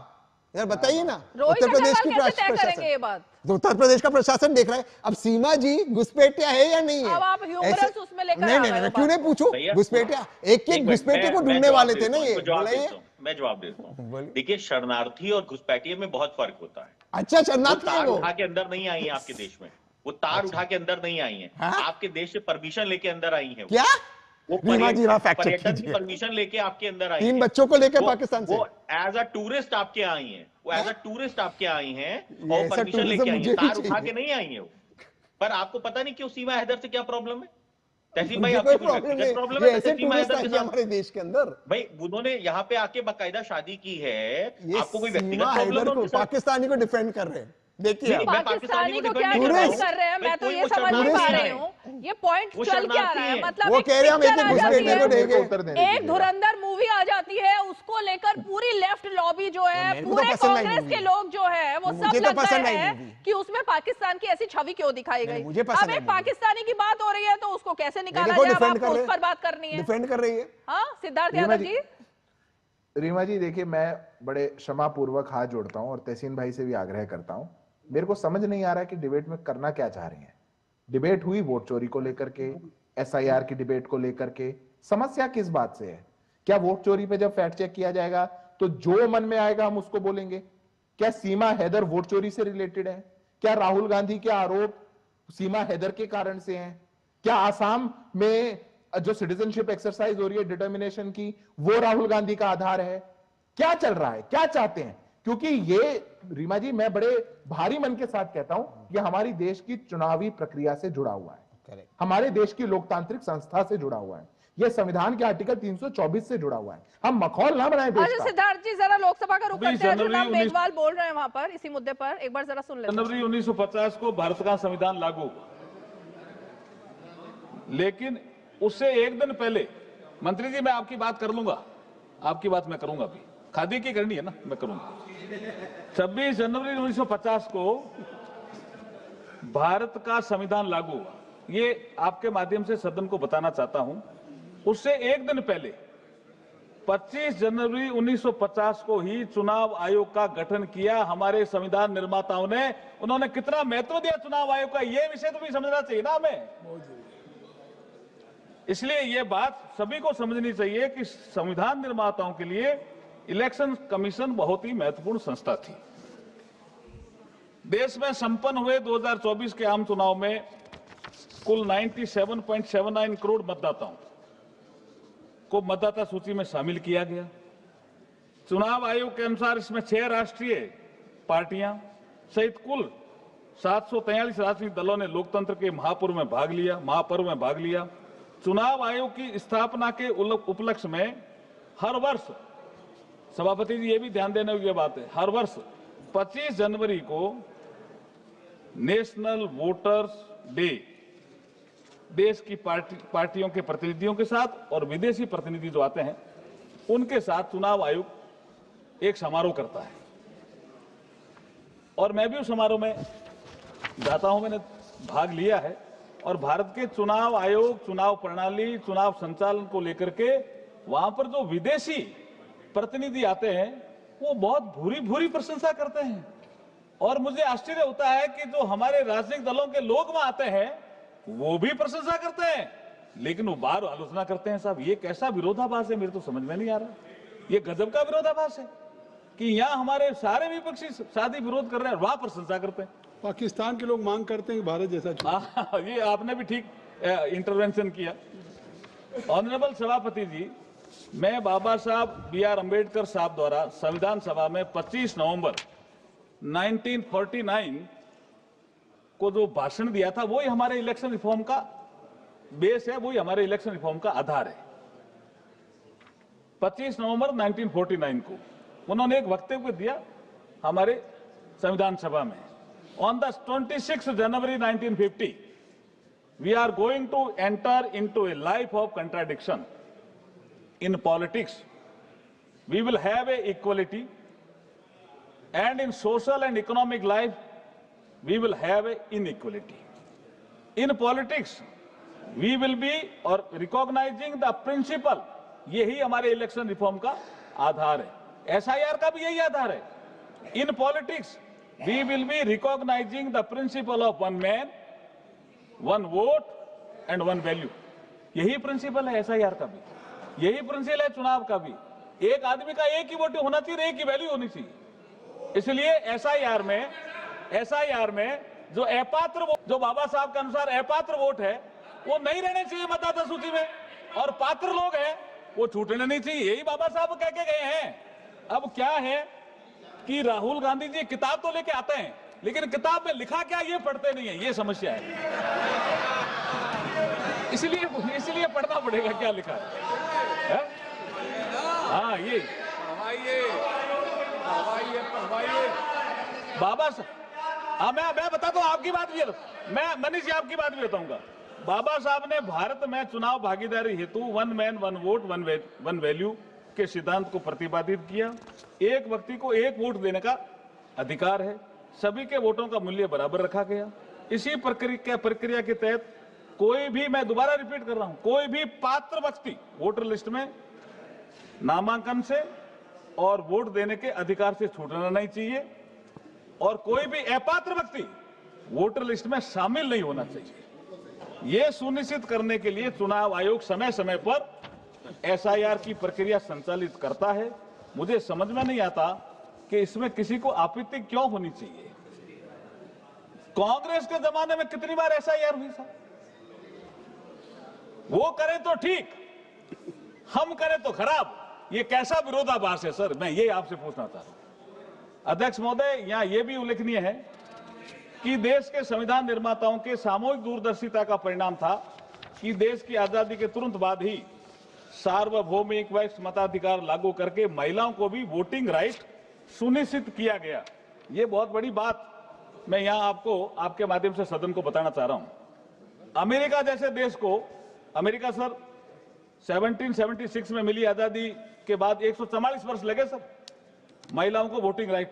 यार बताइए ना। उत्तर प्रदेश की प्रशासन, उत्तर प्रदेश का प्रशासन देख रहा है अब सीमा जी घुसपैठिया है या नहीं है। अब आप ह्यूमरस उसमें लेकर नहीं क्यों नहीं पूछूं, घुसपैठिया एक एक घुसपैठिए को ढूंढने वाले थे ना ये। मैं जवाब देता हूँ। देखिए शरणार्थी और घुसपैठिए में बहुत फर्क होता है। अच्छा शरणार्थी तार उठा के अंदर नहीं आई है आपके देश में, वो तार उठा के अंदर नहीं आई है, आपके देश से परमिशन लेके अंदर आई है। क्या वो रीमा जी वहां फैक्ट चेक पर्यटन की कीजिए। परमिशन लेके आपके अंदर आई 3 हैं। बच्चों को लेकर वो- पाकिस्तान से वो एज अ टूरिस्ट आपके यहाँ आई हैं, वो एज अ टूरिस्ट आपके यहाँ आई हैं और ऐसा परमिशन tourism लेके आई मुझे हैं, भी तार उठा चाहिए। के नहीं आई हैं वो। पर आपको पता नहीं क्यों सीमा हैदर से क्या प्रॉब्लम है? तहसीन भाई मुझे आपकी कोई कोई प्रॉब्लम व्यक्तिगत नहीं, प्रॉब्लम ये है ऐसे सीमा टूरिस्ट हैदर के आएंगे साथ? हमारे देश के अंदर। भाई उन्होंने यहाँ पे आके बाकायदा शादी की है, ये आपको कोई व्यक्तिगत सीमा प्रॉब्लम हैदर है को उनके साथ? पाकिस्तानी को डिफेंड कर रहे हैं, देखिए नहीं, आप। मैं पाकिस्तानी को defend क्या नहीं कर रहा डिफेंड हूं। कर रहे हैं, भाई मैं तो कोई ये वो समझ नहीं शरणार्थी पा है। रही हूँ ये पॉइंट वो चल क्या रहा शरणार्थी है। है। मतलब वो एक कह रहे हैं हम picture एक आ एक जाती घुसपैठने को है, देंगे। उत्तर देने एक दीजिए। धुरंधर मूवी आ जाती है, उसको लेकर पूरी लेफ्ट लॉबी जो है, मेरे को तो पूरे पसंद आई कांग्रेस मूवी। के लोग जो है वो मुझे सब तो लग पसंद गए आई हैं मूवी। कि उसमें पाकिस्तान की ऐसी छवि क्यों दिखाई गई। मुझे पसंद अब आई एक मूवी। पाकिस्तानी की बात हो रही है तो उसको कैसे निकाला देखो जाए, अब डिफेंड आपको कर उस रहे पर बात करनी है। डिफेंड कर रही है। हाँ सिद्धार्थ रीमा यादव जी। रीमा जी देखिए, मैं बड़े क्षमा पूर्वक हाथ जोड़ता हूं और तहसीन भाई से भी आग्रह करता हूं। मेरे को समझ नहीं आ रहा है कि डिबेट में करना क्या चाह रही हैं। डिबेट हुई वोट चोरी को लेकर के, एसआईआर की डिबेट को लेकर के। समस्या किस बात से है? क्या वोट चोरी पे जब फैक्ट चेक किया जाएगा तो जो मन में आएगा हम उसको बोलेंगे? क्या सीमा हैदर वोट चोरी से रिलेटेड है? क्या राहुल गांधी के आरोप सीमा हैदर के कारण से हैं? क्या आसाम में जो सिटीजनशिप एक्सरसाइज हो रही है डिटर्मिनेशन की, वो राहुल गांधी का आधार है? क्या चल रहा है, क्या चाहते हैं? क्योंकि ये रीमा जी, मैं बड़े भारी मन के साथ कहता हूं, ये हमारी देश की चुनावी प्रक्रिया से जुड़ा हुआ है, हमारे देश की लोकतांत्रिक संस्था से जुड़ा हुआ है, ये संविधान के आर्टिकल 324 से जुड़ा हुआ है। हम मखौल ना बनाएं देश अच्छा का। सिद्धार्थ जी जरा लोकसभा का रुख करते हैं, जो नाम 19 मेघवाल बोल रहे हैं वहां पर इसी मुद्दे पर एक बार जरा सुन लेते हैं। जनवरी 1950 को भारत का संविधान लागू हुआ, लेकिन उससे एक दिन पहले, मंत्री जी मैं आपकी बात कर लूंगा, आपकी बात मैं करूंगा, अभी खादी की करनी है ना, मैं करूंगा। 26 जनवरी 1950 को भारत का संविधान लागू हुआ, ये आपके माध्यम से सदन को बताना चाहता हूं। उससे एक दिन पहले 25 जनवरी 1950 को ही चुनाव आयोग का गठन किया हमारे संविधान निर्माताओं ने। उन्होंने कितना महत्व दिया चुनाव आयोग का, यह विषय तो भी समझना चाहिए ना हमें। इसलिए यह बात सभी को समझनी चाहिए कि संविधान निर्माताओं के लिए इलेक्शन कमीशन बहुत ही महत्वपूर्ण संस्था थी। देश में संपन्न हुए 2024 के आम चुनाव में कुल 97.79 करोड़ मतदाताओं को मतदाता सूची में शामिल किया गया। चुनाव आयोग के अनुसार इसमें 6 राष्ट्रीय पार्टियां सहित कुल 743 राजनीतिक दलों ने लोकतंत्र के महापर्व में भाग लिया। चुनाव आयोग की स्थापना के उपलक्ष्य में हर वर्ष, सभापति जी ये भी ध्यान देने की बात है, हर वर्ष 25 जनवरी को नेशनल वोटर्स डे देश की पार्टियों के प्रतिनिधियों के साथ और विदेशी प्रतिनिधि जो आते हैं उनके साथ चुनाव आयोग एक समारोह करता है, और मैं भी उस समारोह में जाता हूं, मैंने भाग लिया है। और भारत के चुनाव आयोग, चुनाव प्रणाली, चुनाव संचालन को लेकर के वहां पर जो विदेशी प्रतिनिधि आते हैं वो बहुत भूरी भूरी प्रशंसा करते हैं, और मुझे आश्चर्य होता है कि जो हमारे राजनीतिक दलों के लोग वहां आते हैं वो भी प्रशंसा करते हैं, लेकिन वो बाहर आलोचना करते हैं। साहब ये कैसा विरोधाभास है, मेरे तो समझ में नहीं आ रहा। ये गजब का विरोधाभास है कि यहाँ हमारे सारे विपक्षी शादी विरोध कर रहे हैं, वहां प्रशंसा करते हैं। पाकिस्तान के लोग मांग करते हैं कि भारत जैसा ये आपने भी ठीक इंटरवेंशन किया। ऑनरेबल सभापति जी, मैं बाबा साहब B.R. अम्बेडकर साहब द्वारा संविधान सभा में 25 नवंबर 1949 को जो भाषण दिया था वही हमारे इलेक्शन रिफॉर्म का बेस है, वही हमारे इलेक्शन रिफॉर्म का आधार है। 25 नवंबर 1949 को उन्होंने एक वक्तव्य दिया हमारे संविधान सभा में। On the 26th January 1950, we are going to enter into a life of contradiction. In politics, we will have a equality, and in social and economic life, we will have a inequality. In politics, we will be or recognizing the principle, यही हमारे election reform का आधार है। SIR का भी यही आधार है। In politics, we will be recognizing the principle of one man, one vote and one value. यही principal है SIR का भी, यही प्रिंसिपल है चुनाव का भी। एक आदमी का एक ही वोट होना चाहिए, एक ही वैल्यू होनी चाहिए। इसलिए SIR में जो अपात्र, जो बाबा साहब के अनुसार अपात्र वोट है वो नहीं रहने चाहिए मतदाता सूची में। और पात्र लोग हैं वो छूटने नहीं चाहिए, यही बाबा साहब कह के गए हैं। अब क्या है कि राहुल गांधी जी किताब तो लेके आते हैं, लेकिन किताब में लिखा क्या ये पढ़ते नहीं है, ये समस्या है। इसलिए पढ़ना पड़ेगा क्या लिखा है? हाँ ये बाबा साहब, मैं बताता हूँ आपकी बात भी, मैं मनीष जी आपकी बात भी बताऊंगा। बाबा साहब ने भारत में चुनाव भागीदारी हेतु 1 मैन 1 वोट 1 वैल्यू के सिद्धांत को प्रतिपादित किया। एक व्यक्ति को एक वोट देने का अधिकार है, सभी के वोटों का मूल्य बराबर रखा गया। इसी प्रक्रिया के तहत कोई भी, मैं दोबारा रिपीट कर रहा हूं, कोई भी पात्र व्यक्ति वोटर लिस्ट में नामांकन से और वोट देने के अधिकार से छूटना नहीं चाहिए, और कोई भी अपात्र व्यक्ति वोटर लिस्ट में शामिल नहीं होना चाहिए। यह सुनिश्चित करने के लिए चुनाव आयोग समय समय पर एसआईआर की प्रक्रिया संचालित करता है। मुझे समझ में नहीं आता कि इसमें किसी को आपत्ति क्यों होनी चाहिए। कांग्रेस के जमाने में कितनी बार एसआईआर हुई साहब? वो करें तो ठीक, हम करें तो खराब। ये कैसा विरोधाभास है सर, मैं ये आपसे पूछना चाहता हूं। अध्यक्ष महोदय, यहां यह भी उल्लेखनीय है कि देश के संविधान निर्माताओं के सामूहिक दूरदर्शिता का परिणाम था कि देश की आजादी के तुरंत बाद ही सार्वभौमिक वैश्विक मताधिकार लागू करके महिलाओं को भी वोटिंग राइट सुनिश्चित किया गया। ये बहुत बड़ी बात मैं यहां आपको आपके माध्यम से सदन को बताना चाह रहा हूं। अमेरिका जैसे देश को, अमेरिका सर 1776 में मिली आजादी के बाद 144 वर्ष लगे सर महिलाओं को वोटिंग राइट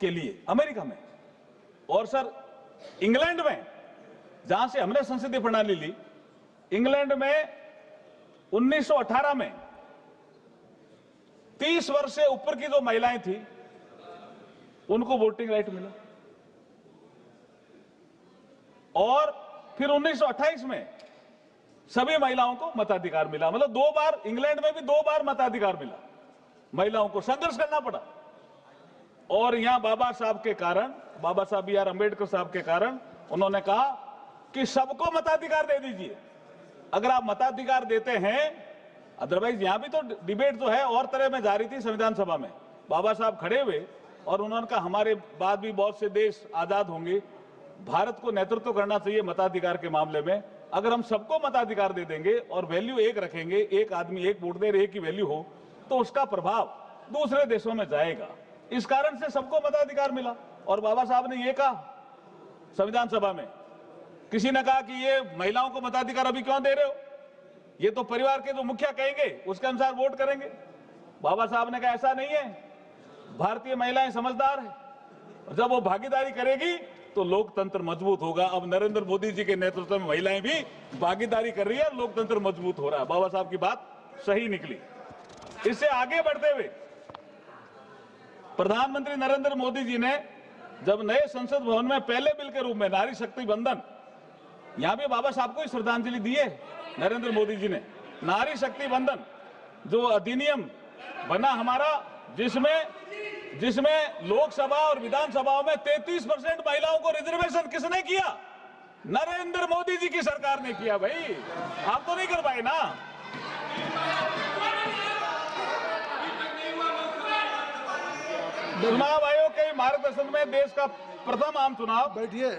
के लिए अमेरिका में। और सर इंग्लैंड में, जहां से हमने संसदीय प्रणाली ली, इंग्लैंड में 1918 में 30 वर्ष से ऊपर की जो महिलाएं थी उनको वोटिंग राइट मिला। और फिर 1928 में सभी महिलाओं को मताधिकार मिला। मतलब 2 बार, इंग्लैंड में भी 2 बार मताधिकार मिला। महिलाओं को संघर्ष करना पड़ा। और यहां बाबा साहब के कारण, बाबा साहब बी आर अम्बेडकर साहब के कारण उन्होंने कहा कि सबको मताधिकार दे दीजिए। अगर आप मताधिकार देते हैं, अदरवाइज यहां भी तो डिबेट जो है और तरह में जा रही थी संविधान सभा में। बाबा साहब खड़े हुए और उन्होंने कहा हमारे बाद भी बहुत से देश आजाद होंगे, भारत को नेतृत्व करना चाहिए मताधिकार के मामले में। अगर हम सबको मताधिकार दे देंगे और वैल्यू एक रखेंगे, एक आदमी एक वोट दे, एक ही वैल्यू हो, तो उसका प्रभाव दूसरे देशों में जाएगा। इस कारण से सबको मताधिकार मिला। और बाबा साहब ने ये कहा संविधान सभा में, किसी ने कहा कि ये महिलाओं को मताधिकार अभी क्यों दे रहे हो, ये तो परिवार के जो मुखिया कहेंगे उसके अनुसार वोट करेंगे। बाबा साहब ने कहा ऐसा नहीं है, भारतीय महिलाएं समझदार है, जब वो भागीदारी करेगी तो लोकतंत्र मजबूत होगा। अब नरेंद्र मोदी जी के नेतृत्व में महिलाएं भी भागीदारी कर रही है, लोकतंत्र मजबूत हो रहा है। बाबा साहब की बात सही निकली। इससे आगे बढ़ते हुए प्रधानमंत्री नरेंद्र मोदी जी ने जब नए संसद भवन में पहले बिल के रूप में नारी शक्ति बंधन, यहां भी बाबा साहब को ही श्रद्धांजलि दी है नरेंद्र मोदी जी ने, नारी शक्ति बंधन जो अधिनियम बना हमारा, जिसमें लोकसभा और विधानसभाओं में 33% महिलाओं को रिजर्वेशन किसने किया? नरेंद्र मोदी जी की सरकार ने किया। भाई आप तो नहीं कर पाए ना। चुनाव आयोग के मार्गदर्शन में देश का प्रथम आम चुनाव। बैठिए,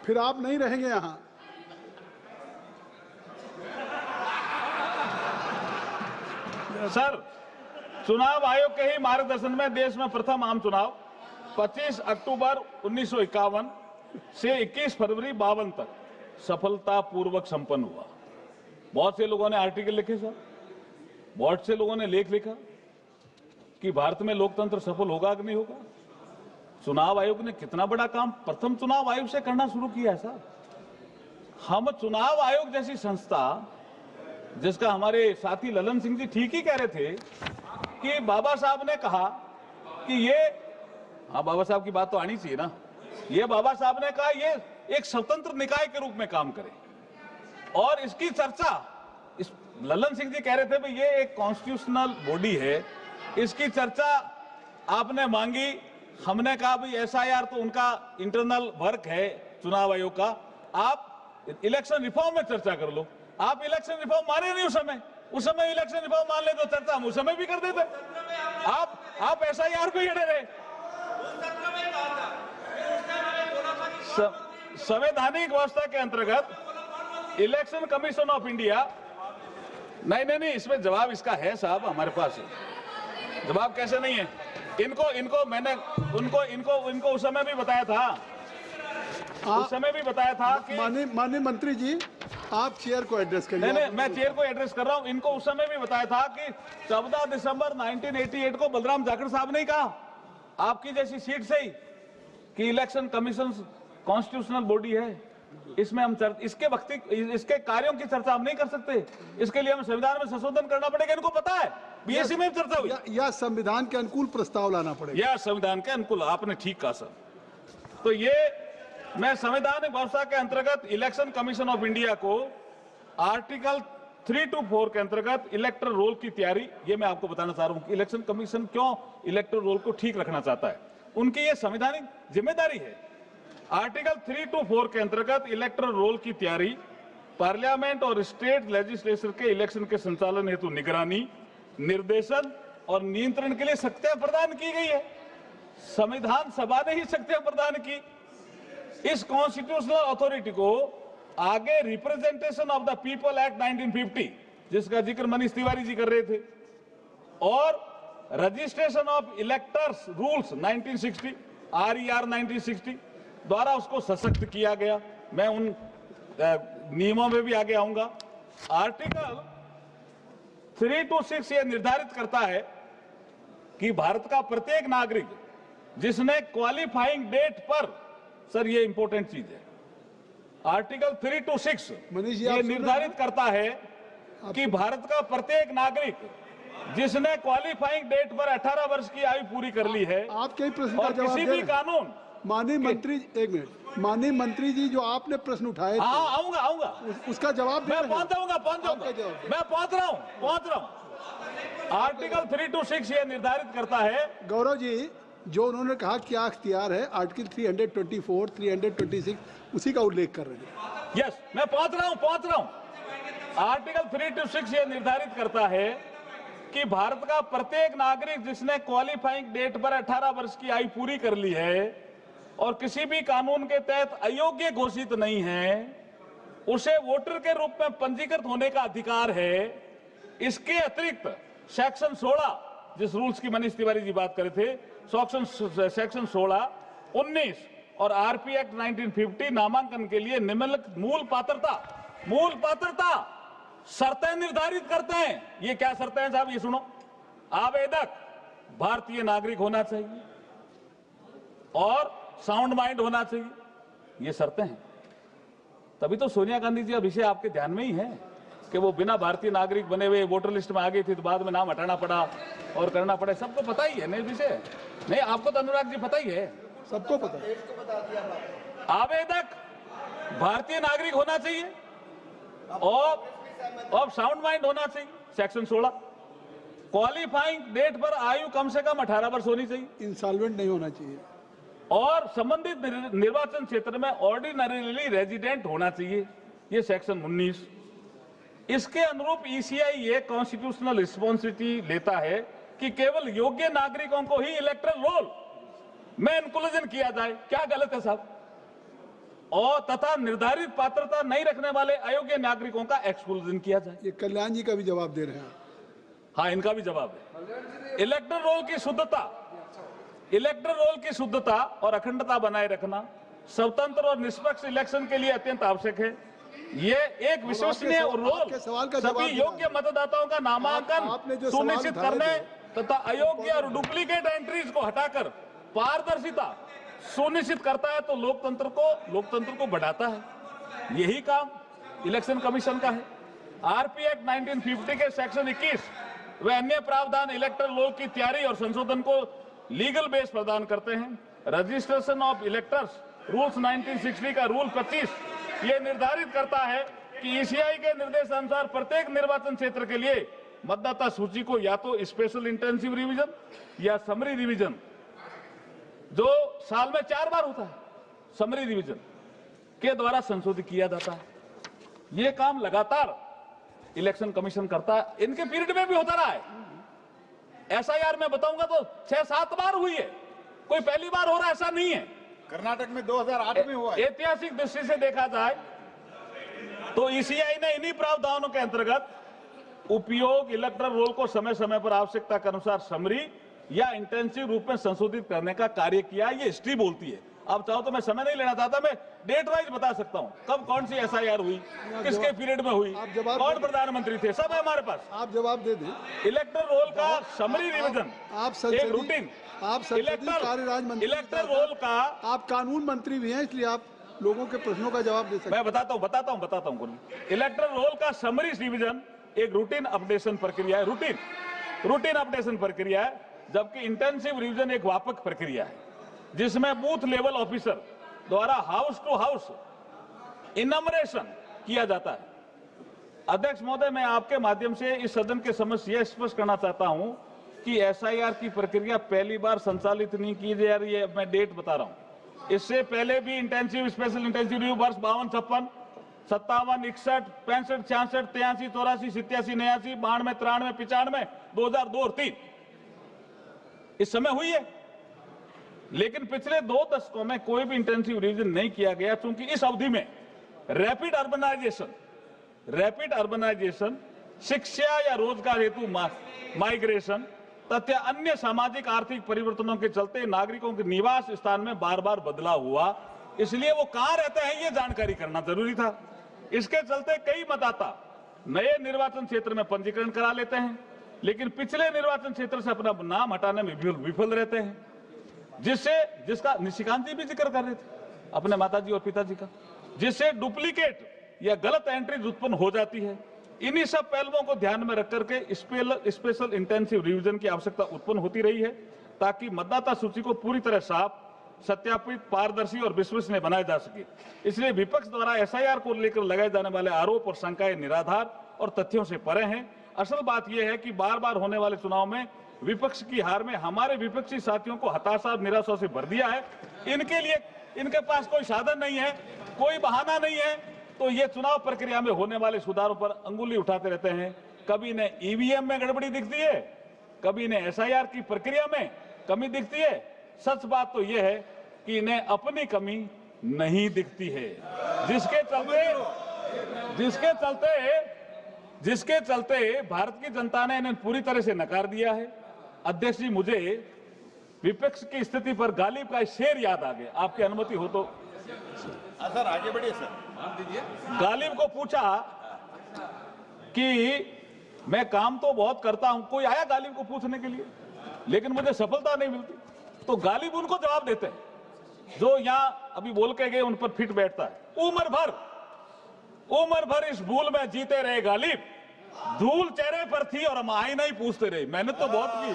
फिर आप नहीं रहेंगे यहां। सर, चुनाव आयोग के ही मार्गदर्शन में देश में प्रथम आम चुनाव 25 अक्टूबर 1951 से 21 फरवरी 52 तक सफलतापूर्वक संपन्न हुआ। बहुत से लोगों ने आर्टिकल लिखे सर, बहुत से लोगों ने लेख लिखा कि भारत में लोकतंत्र सफल होगा कि नहीं होगा। चुनाव आयोग ने कितना बड़ा काम प्रथम चुनाव आयोग से करना शुरू किया है सर। हम चुनाव आयोग जैसी संस्था, जिसका हमारे साथी ललन सिंह जी ठीक ही कह रहे थे कि बाबा साहब ने कहा कि ये, हाँ बाबा साहब की बात तो आनी चाहिए ना, ये बाबा साहब ने कहा ये एक स्वतंत्र निकाय के रूप में काम करे। और इसकी चर्चा, इस ललन सिंह जी कह रहे थे भाई ये एक कॉन्स्टिट्यूशनल बॉडी है, इसकी चर्चा आपने मांगी, हमने कहा भाई एसआईआर तो उनका इंटरनल वर्क है चुनाव आयोग का, आप इलेक्शन रिफॉर्म में चर्चा कर लो। आप इलेक्शन रिफॉर्म माने नहीं उस समय इलेक्शन रिफॉर्म मान ले तो चर्चा हम उस समय भी कर देते। आप SIR को ही अड़े रहे। संवैधानिक व्यवस्था के अंतर्गत इलेक्शन कमीशन ऑफ इंडिया, नहीं, इसमें जवाब इसका है साहब, हमारे पास जवाब कैसे नहीं है। इनको मैंने इनको उस समय भी बताया था, उस समय भी बताया था कि माननीय मंत्री जी आप चेयर को एड्रेस करिए। नहीं, मैं चेयर को एड्रेस कर रहा हूं। इनको उस समय भी बताया था कि 14 दिसंबर 1988 को बलराम जाखड़ साहब ने कहा आपकी जैसी सीट से ही कि इलेक्शन कमीशन कॉन्स्टिट्यूशनल बॉडी है, इसमें हम इसके कार्यों की चर्चा हम नहीं कर सकते, इसके लिए हमें संविधान में संशोधन करना पड़ेगा। इनको पता है, बीएससी में चर्चा हुई, या संविधान के अनुकूल प्रस्ताव लाना पड़ेगा, या संविधान के अनुकूल। आपने ठीक कहा सर। तो ये मैं संवैधानिक व्यवस्था के अंतर्गत इलेक्शन कमीशन ऑफ इंडिया को आर्टिकल 3 to 4 के अंतर्गत इलेक्टोरल रोल की तैयारी, ये मैं आपको बताना चाह रहा हूं कि इलेक्शन कमीशन क्यों इलेक्टोरल रोल को ठीक रखना चाहता है, उनकी ये संवैधानिक जिम्मेदारी है। आर्टिकल 3 to 4 के अंतर्गत इलेक्टोरल रोल की तैयारी पार्लियामेंट और स्टेट लेजिस्लेचर के इलेक्शन के संचालन हेतु निगरानी, निर्देशन और नियंत्रण के लिए शक्तियां प्रदान की गई है। संविधान सभा ने ही शक्तियां प्रदान की। इस कॉन्स्टिट्यूशनल अथॉरिटी को आगे representation of the people act 1950, जिसका जिक्र मनीष तिवारी जी कर रहे थे, और registration of electors rules 1960 RER 1960 द्वारा उसको सशक्त किया गया। मैं उन नियमों में भी आगे आऊंगा। आर्टिकल 3 to 6 यह निर्धारित करता है कि भारत का प्रत्येक नागरिक जिसने क्वालिफाइंग डेट पर, सर ये इंपॉर्टेंट चीज है, आर्टिकल 3 to 6 ये निर्धारित करता है कि भारत का प्रत्येक नागरिक जिसने क्वालिफाइंग डेट पर 18 वर्ष की आयु पूरी कर ली है, आपके प्रश्न का और जवाब किसी भी कानून, माननीय मंत्री, एक मिनट, माननीय मंत्री जी जो आपने प्रश्न उठाए, आऊंगा उसका जवाब मैं पहुंच जाऊंगा, मैं पहुंच रहा हूं। आर्टिकल 3 to 6 ये निर्धारित करता है, गौरव जी जो उन्होंने कहा क्या अख्तियार है, आर्टिकल 324, 326 उसी का उल्लेख कर रहे हैं। यस, मैं पहुंच रहा हूं। आर्टिकल 3 to 6 ये निर्धारित करता है कि भारत का प्रत्येक नागरिक जिसने क्वालिफाइंग डेट पर 18 वर्ष की आयु पूरी कर ली है और किसी भी कानून के तहत अयोग्य घोषित नहीं है, उसे वोटर के रूप में पंजीकृत होने का अधिकार है। इसके अतिरिक्त सेक्शन 16, जिस रूल्स की मनीष तिवारी जी बात कर रहे थे, सेक्शन 16, 19 और RP एक्ट 1950 नामांकन के लिए निम्नलिखित मूल पात्रता शर्तें निर्धारित करते हैं। ये क्या शर्तें हैं साहब, ये सुनो। आवेदक भारतीय नागरिक होना चाहिए और साउंड माइंड होना चाहिए, ये शर्तें हैं। तभी तो सोनिया गांधी जी अब विषय आपके ध्यान में ही है कि वो बिना भारतीय नागरिक बने हुए वोटर लिस्ट में आ गई थी, तो बाद में नाम हटाना पड़ा और करना पड़ा। सबको पता ही है नहीं विषय, नहीं आपको तो अनुराग जी पता ही है, सबको पता है। आवेदक भारतीय नागरिक होना चाहिए और साउंड माइंड होना चाहिए, सेक्शन 16। क्वालिफाइंग डेट पर आयु कम से कम 18 वर्ष होनी चाहिए, इंसॉल्वेंट नहीं होना चाहिए, और संबंधित निर्वाचन क्षेत्र में ऑर्डिनरीली रेजिडेंट होना चाहिए, ये सेक्शन 19। इसके अनुरूप ECI ये कॉन्स्टिट्यूशनल रिस्पॉन्सिबिलिटी लेता है कि केवल योग्य नागरिकों को ही इलेक्टोरल रोल में इंक्लूजन किया जाए। क्या गलत है साहब? और तथा निर्धारित पात्रता नहीं रखने वाले अयोग्य नागरिकों का एक्सक्लूजन किया जाए। ये कल्याण जी का भी जवाब दे रहे हैं। हाँ, इनका भी जवाब है। इलेक्टोरल रोल की शुद्धता और अखंडता बनाए रखना स्वतंत्र और निष्पक्ष इलेक्शन के लिए अत्यंत आवश्यक है। ये एक विश्वसनीय रोल सभी योग्य मतदाताओं का नामांकन सुनिश्चित करने तथा अयोग्य और डुप्लीकेट एंट्रीज को हटाकर पारदर्शिता सुनिश्चित करता है, तो लोकतंत्र को बढ़ाता है। यही काम इलेक्शन कमीशन का है। RP एक्ट 1950 के सेक्शन 21 व अन्य प्रावधान इलेक्टोरल रोल की तैयारी और संशोधन को लीगल बेस प्रदान करते हैं। रजिस्ट्रेशन ऑफ इलेक्टर्स रूल्स 1960 का रूल 25 ये निर्धारित करता है कि ECI के निर्देशानुसार प्रत्येक निर्वाचन क्षेत्र के लिए मतदाता सूची को या तो स्पेशल इंटेंसिव रिवीजन या समरी रिवीजन, जो साल में 4 बार होता है, समरी रिवीजन के द्वारा संशोधित किया जाता है। ये काम लगातार इलेक्शन कमीशन करता है, इनके पीरियड में भी होता रहा है। एसआईआर में बताऊंगा तो 6-7 बार हुई है, कोई पहली बार हो रहा है ऐसा नहीं है। कर्नाटक में 2008 में हुआ है। ऐतिहासिक दृष्टि से देखा जाए तो ईसीआई ने इन्हीं प्रावधानों के अंतर्गत उपयोग इलेक्टरल रोल को समय समय पर आवश्यकता के अनुसार समरी या इंटेंसिव रूप में संशोधित करने का कार्य किया। ये हिस्ट्री बोलती है। आप चाहो तो मैं समय नहीं लेना चाहता, मैं डेट वाइज बता सकता हूं कब कौन सी एसआईआर हुई, किसके पीरियड में हुई, कौन प्रधानमंत्री थे, सब है हमारे पास। आप जवाब दे दें। इलेक्टरल रोल का समरी रिवीजन, एक रूटीन, आप संसदीय कार्यराज मंत्री, इलेक्टरल रोल का, आप कानून मंत्री भी हैं, इसलिए आप लोगों के प्रश्नों का जवाब दे सकते हैं। मैं बताता हूं। इलेक्टरल रोल का समरी रिवीजन एक रूटीन अपडेशन प्रक्रिया है, रूटीन अपडेशन प्रक्रिया है, जबकि इंटेंसिव रिवीजन एक व्यापक प्रक्रिया है जिसमें बूथ लेवल ऑफिसर द्वारा हाउस टू हाउस इनमरेशन किया जाता है। अध्यक्ष महोदय, मैं आपके माध्यम से इस सदन के समक्ष यह स्पष्ट करना चाहता हूं कि एसआईआर की प्रक्रिया पहली बार संचालित नहीं की जा रही है। मैं डेट बता रहा हूं, इससे पहले भी इंटेंसिव स्पेशल इंटेंसिव रिव्यू वर्ष 52, 56, 57, 61, 65, 66, 83, 84, 87, 89, 92, 93, 95, 2002 और 3 इस समय हुई है। लेकिन पिछले 2 दशकों में कोई भी इंटेंसिव रिवीजन नहीं किया गया, क्योंकि इस अवधि में रैपिड अर्बनाइजेशन, शिक्षा या रोजगार हेतु माइग्रेशन तथा अन्य सामाजिक आर्थिक परिवर्तनों के चलते नागरिकों के निवास स्थान में बार बार बदलाव हुआ, इसलिए वो कहां रहते हैं ये जानकारी करना जरूरी था। इसके चलते कई मतदाता नए निर्वाचन क्षेत्र में पंजीकरण करा लेते हैं, लेकिन पिछले निर्वाचन क्षेत्र से अपना नाम हटाने में विफल रहते हैं, जिसका निशिकांत जी भी जिक्र कर रहे थे अपने माताजी और पिताजी का, जिससे डुप्लीकेट या गलत एंट्रीज उत्पन्न हो जाती है। इन्हीं सब पहलुओं को ध्यान में रख करके स्पेशल इंटेंसिव रिवीजन की आवश्यकता उत्पन्न होती रही है, ताकि मतदाता सूची को पूरी तरह साफ, सत्यापित, पारदर्शी और विश्वसनीय बनाया जा सके। इसलिए विपक्ष द्वारा एसआईआर को लेकर लगाए जाने वाले आरोप और शंकाएं निराधार और तथ्यों से परे हैं। असल बात यह है कि बार बार होने वाले चुनाव में विपक्ष की हार में हमारे विपक्षी साथियों को हताशा और निराशा से भर दिया है। इनके लिए इनके पास कोई साधन नहीं है, कोई बहाना नहीं है, तो ये चुनाव प्रक्रिया में होने वाले सुधारों पर अंगुली उठाते रहते हैं। कभी इन्हें ईवीएम में गड़बड़ी दिखती है, कभी इन्हें एसआईआर की प्रक्रिया में कमी दिखती है। सच बात तो यह है कि इन्हें अपनी कमी नहीं दिखती है, जिसके चलते भारत की जनता ने इन्हें पूरी तरह से नकार दिया है। अध्यक्ष जी, मुझे विपक्ष की स्थिति पर गालिब का शेर याद आ गया, आपकी अनुमति हो तो। सर आगे बढ़िए सर, दीजिए। गालिब को पूछा कि मैं काम तो बहुत करता हूं, कोई आया गालिब को पूछने के लिए, लेकिन मुझे सफलता नहीं मिलती, तो गालिब उनको जवाब देते हैं जो यहां अभी बोल के गए उन पर फिट बैठता है। उम्र भर इस भूल में जीते रहे गालिब, धूल चेहरे पर थी और हम आईना ही पूछते रहे। मेहनत तो बहुत की,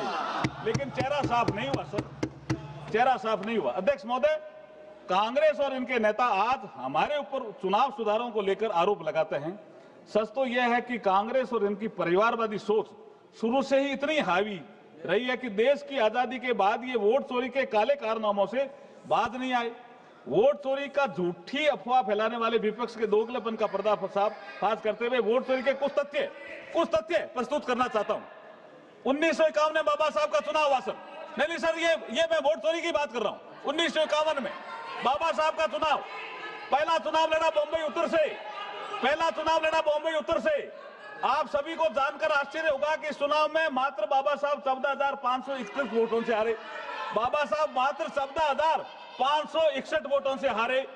लेकिन चेहरा साफ नहीं हुआ सर, चेहरा साफ नहीं हुआ। अध्यक्ष महोदय, कांग्रेस और इनके नेता आज हमारे ऊपर चुनाव सुधारों को लेकर आरोप लगाते हैं। सच तो यह है कि कांग्रेस और इनकी परिवारवादी सोच शुरू से ही इतनी हावी रही है कि देश की आजादी के बाद ये वोट चोरी के काले कारनामों से बाज नहीं आए। वोट चोरी का झूठी अफवाह फैलाने वाले विपक्ष के दोगलेपन का पर्दाफाश करते हुए वोट चोरी के कुछ तथ्य प्रस्तुत करना चाहता हूं। 1951 में बाबा साहब का चुनाव हुआ सर, नहीं सर, ये मैं वोट चोरी की बात कर रहा हूं। 1951 में बाबा साहब का चुनाव, पहला चुनाव लड़ा बॉम्बे उत्तर से। आप सभी को जानकर आश्चर्य होगा कि इस चुनाव में मात्र बाबा साहब 14,561 वोटों से हारे। बाबा साहब मात्र 14,561 वोटों से हारे,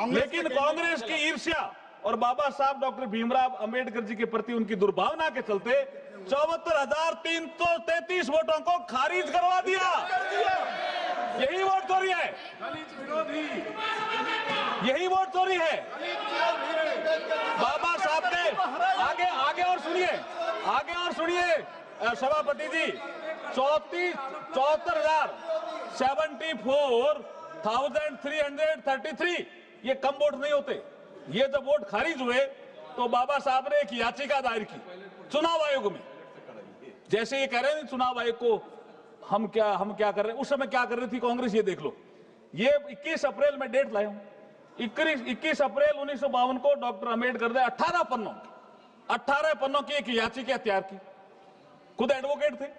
लेकिन कांग्रेस की ईर्ष्या और बाबा साहब डॉक्टर भीमराव अंबेडकर जी के प्रति उनकी दुर्भावना के चलते 74,333 वोटों को खारिज करवा दिया। यही वोट चोरी है, यही वोट चोरी है। बाबा साहब ने आगे और सुनिए सभापति जी, 74,333 ये कम वोट नहीं होते। ये जब वोट खारिज हुए तो बाबा साहब ने एक याचिका दायर की चुनाव आयोग में। जैसे ये कह रहे हैं चुनाव आयोग को हम क्या कर रहे हैं, उस समय क्या कर रही थी कांग्रेस, ये देख लो। ये 21 अप्रैल में डेट लाया हूं, 21 अप्रैल 1952 को डॉक्टर अंबेडकर ने 18 18 पन्नों की एक याचिका तैयार की, खुद एडवोकेट थे।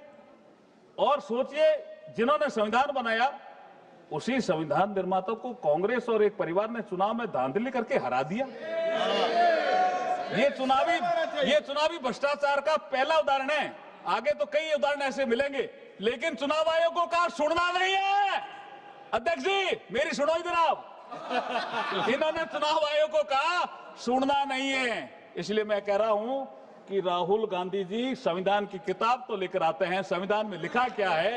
और सोचिए, जिन्होंने संविधान बनाया उसी संविधान निर्माता को कांग्रेस और एक परिवार ने चुनाव में धांधली करके हरा दिया। ये चुनावी भ्रष्टाचार का पहला उदाहरण है। आगे तो कई उदाहरण ऐसे मिलेंगे, लेकिन चुनाव आयोग को कहा सुनना नहीं है। अध्यक्ष जी मेरी सुनो इधर आप। इन्होंने चुनाव आयोग को कहा सुनना नहीं है। इसलिए मैं कह रहा हूं कि राहुल गांधी जी संविधान की किताब तो लेकर आते हैं, संविधान में लिखा क्या है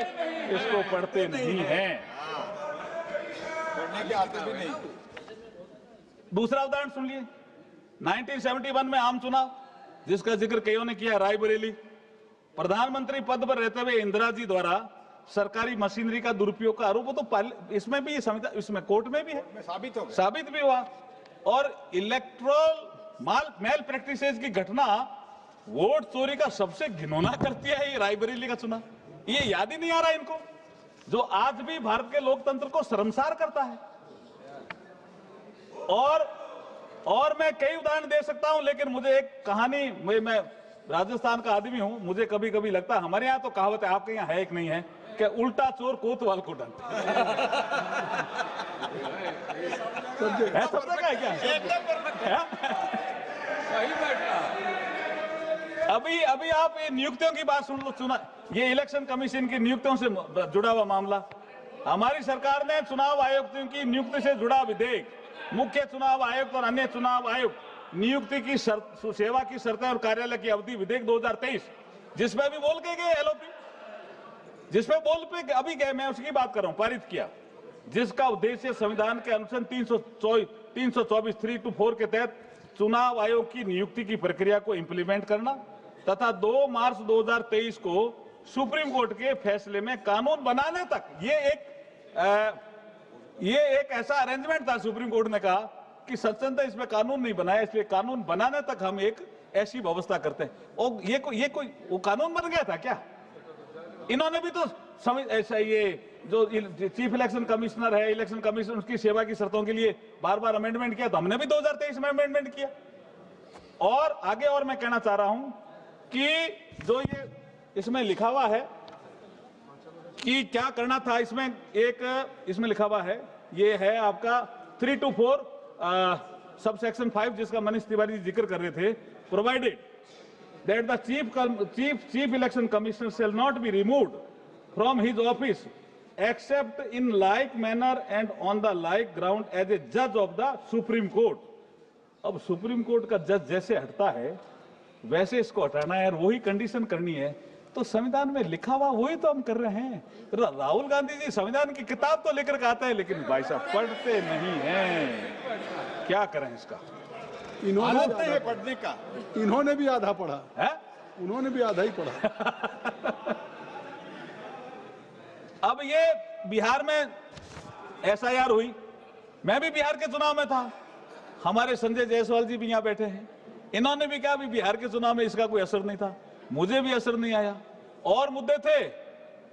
इसको पढ़ते नहीं हैं। पढ़ने के आते भी नहीं। दूसरा उदाहरण सुन लिए, 1971 में आम चुनाव जिसका जिक्र कईयों ने किया, रायबरेली। प्रधानमंत्री पद पर रहते हुए इंदिरा जी द्वारा सरकारी मशीनरी का दुरुपयोग का आरोप तो इसमें भी इसमें कोर्ट में भी है, साबित भी हुआ। और इलेक्ट्रोल मेल प्रैक्टिसेस की घटना वोट चोरी का सबसे घिनौना करती है ये रायबरेली का चुनाव। ये याद ही नहीं आ रहा इनको, जो आज भी भारत के लोकतंत्र को शर्मसार करता है। और मैं कई उदाहरण दे सकता हूं, लेकिन मुझे एक कहानी, मैं राजस्थान का आदमी हूं, मुझे कभी कभी लगता है हमारे यहाँ तो कहावत है, आपके यहाँ है एक नहीं है, कि उल्टा चोर कोतवाल को डंक। सब जगह है क्या? अभी आप ये नियुक्तियों की बात सुना, ये इलेक्शन कमीशन की नियुक्तियों से जुड़ा हुआ मामला। हमारी सरकार ने चुनाव आयुक्तों की नियुक्ति से जुड़ा विधेयक, मुख्य चुनाव आयुक्त और अन्य चुनाव आयुक्त नियुक्ति की सेवा की शर्तें और कार्यालय की अवधि विधेयक 2023, जिसमें अभी बोल के गए एलओपी, जिसमें बोल पे अभी गए, मैं उसकी बात कर रहा हूं, पारित किया, जिसका उद्देश्य संविधान के अनुच्छेद 324 के तहत चुनाव आयोग की नियुक्ति की प्रक्रिया को इंप्लीमेंट करना तथा 2 मार्च 2023 को सुप्रीम कोर्ट के फैसले में कानून बनाने तक, ये एक ऐसा अरेंजमेंट था। सुप्रीम कोर्ट ने कहा कि सच्चंदा इसमें कानून नहीं बनाया, इसलिए कानून बनाने तक हम एक ऐसी व्यवस्था करते हैं। और ये कोई वो कानून बन गया था क्या? इन्होंने भी तो ऐसा, ये जो चीफ इलेक्शन कमिश्नर है, इलेक्शन कमीशन, उसकी सेवा की शर्तों के लिए बार बार अमेंडमेंट किया, तो हमने भी 2023 में अमेंडमेंट किया। और आगे और मैं कहना चाह रहा हूं कि जो ये इसमें लिखा हुआ है कि क्या करना था, इसमें लिखा हुआ है, ये है आपका 3 to 4 सबसेक्शन 5, जिसका मनीष तिवारी जी जिक्र कर रहे थे। Provided that the chief election commissioner shall not be removed from his office except in like manner and on the like ground as a judge of the Supreme Court। अब supreme court का जज जैसे हटता है वैसे इसको हटाना है, और वही कंडीशन करनी है। तो संविधान में लिखा हुआ वही तो हम कर रहे हैं। राहुल गांधी जी संविधान की किताब तो लेकर के आते हैं, लेकिन भाई साहब पढ़ते नहीं हैं। क्या करें इसका? इन्होंने पढ़ने का, इन्होंने भी आधा पढ़ा है, उन्होंने भी आधा ही पढ़ा। अब ये बिहार में एसआईआर हुई, मैं भी बिहार के चुनाव में था, हमारे संजय जायसवाल जी भी यहाँ बैठे हैं, इन्होंने भी कहा भी बिहार के चुनाव में इसका कोई असर नहीं था, मुझे भी असर नहीं आया। और मुद्दे थे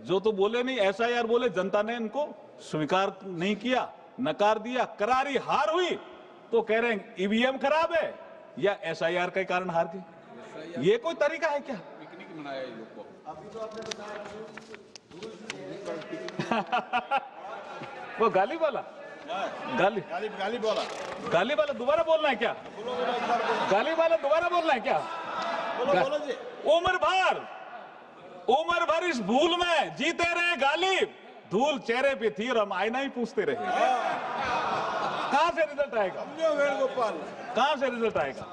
जो तो बोले नहीं, एसआईआर बोले, जनता ने इनको स्वीकार नहीं किया, नकार दिया, करारी हार हुई, तो कह रहे हैं ईवीएम खराब है या एसआईआर के कारण हार गई। ये कोई तरीका है क्या? पिकनिक मनाया ये लोग को। अभी तो आपने बताया वो गाली वाला, गाली वाला दोबारा बोलना है क्या? गाली वाला दोबारा बोलना है क्या? बोलो जी। उम्र भर इस भूल में जीते रहे गालिब, धूल चेहरे पे थी और हम आईना ही पूछते रहे। कहां से रिजल्ट आएगा? वेणुगोपाल, कहां से रिजल्ट आएगा?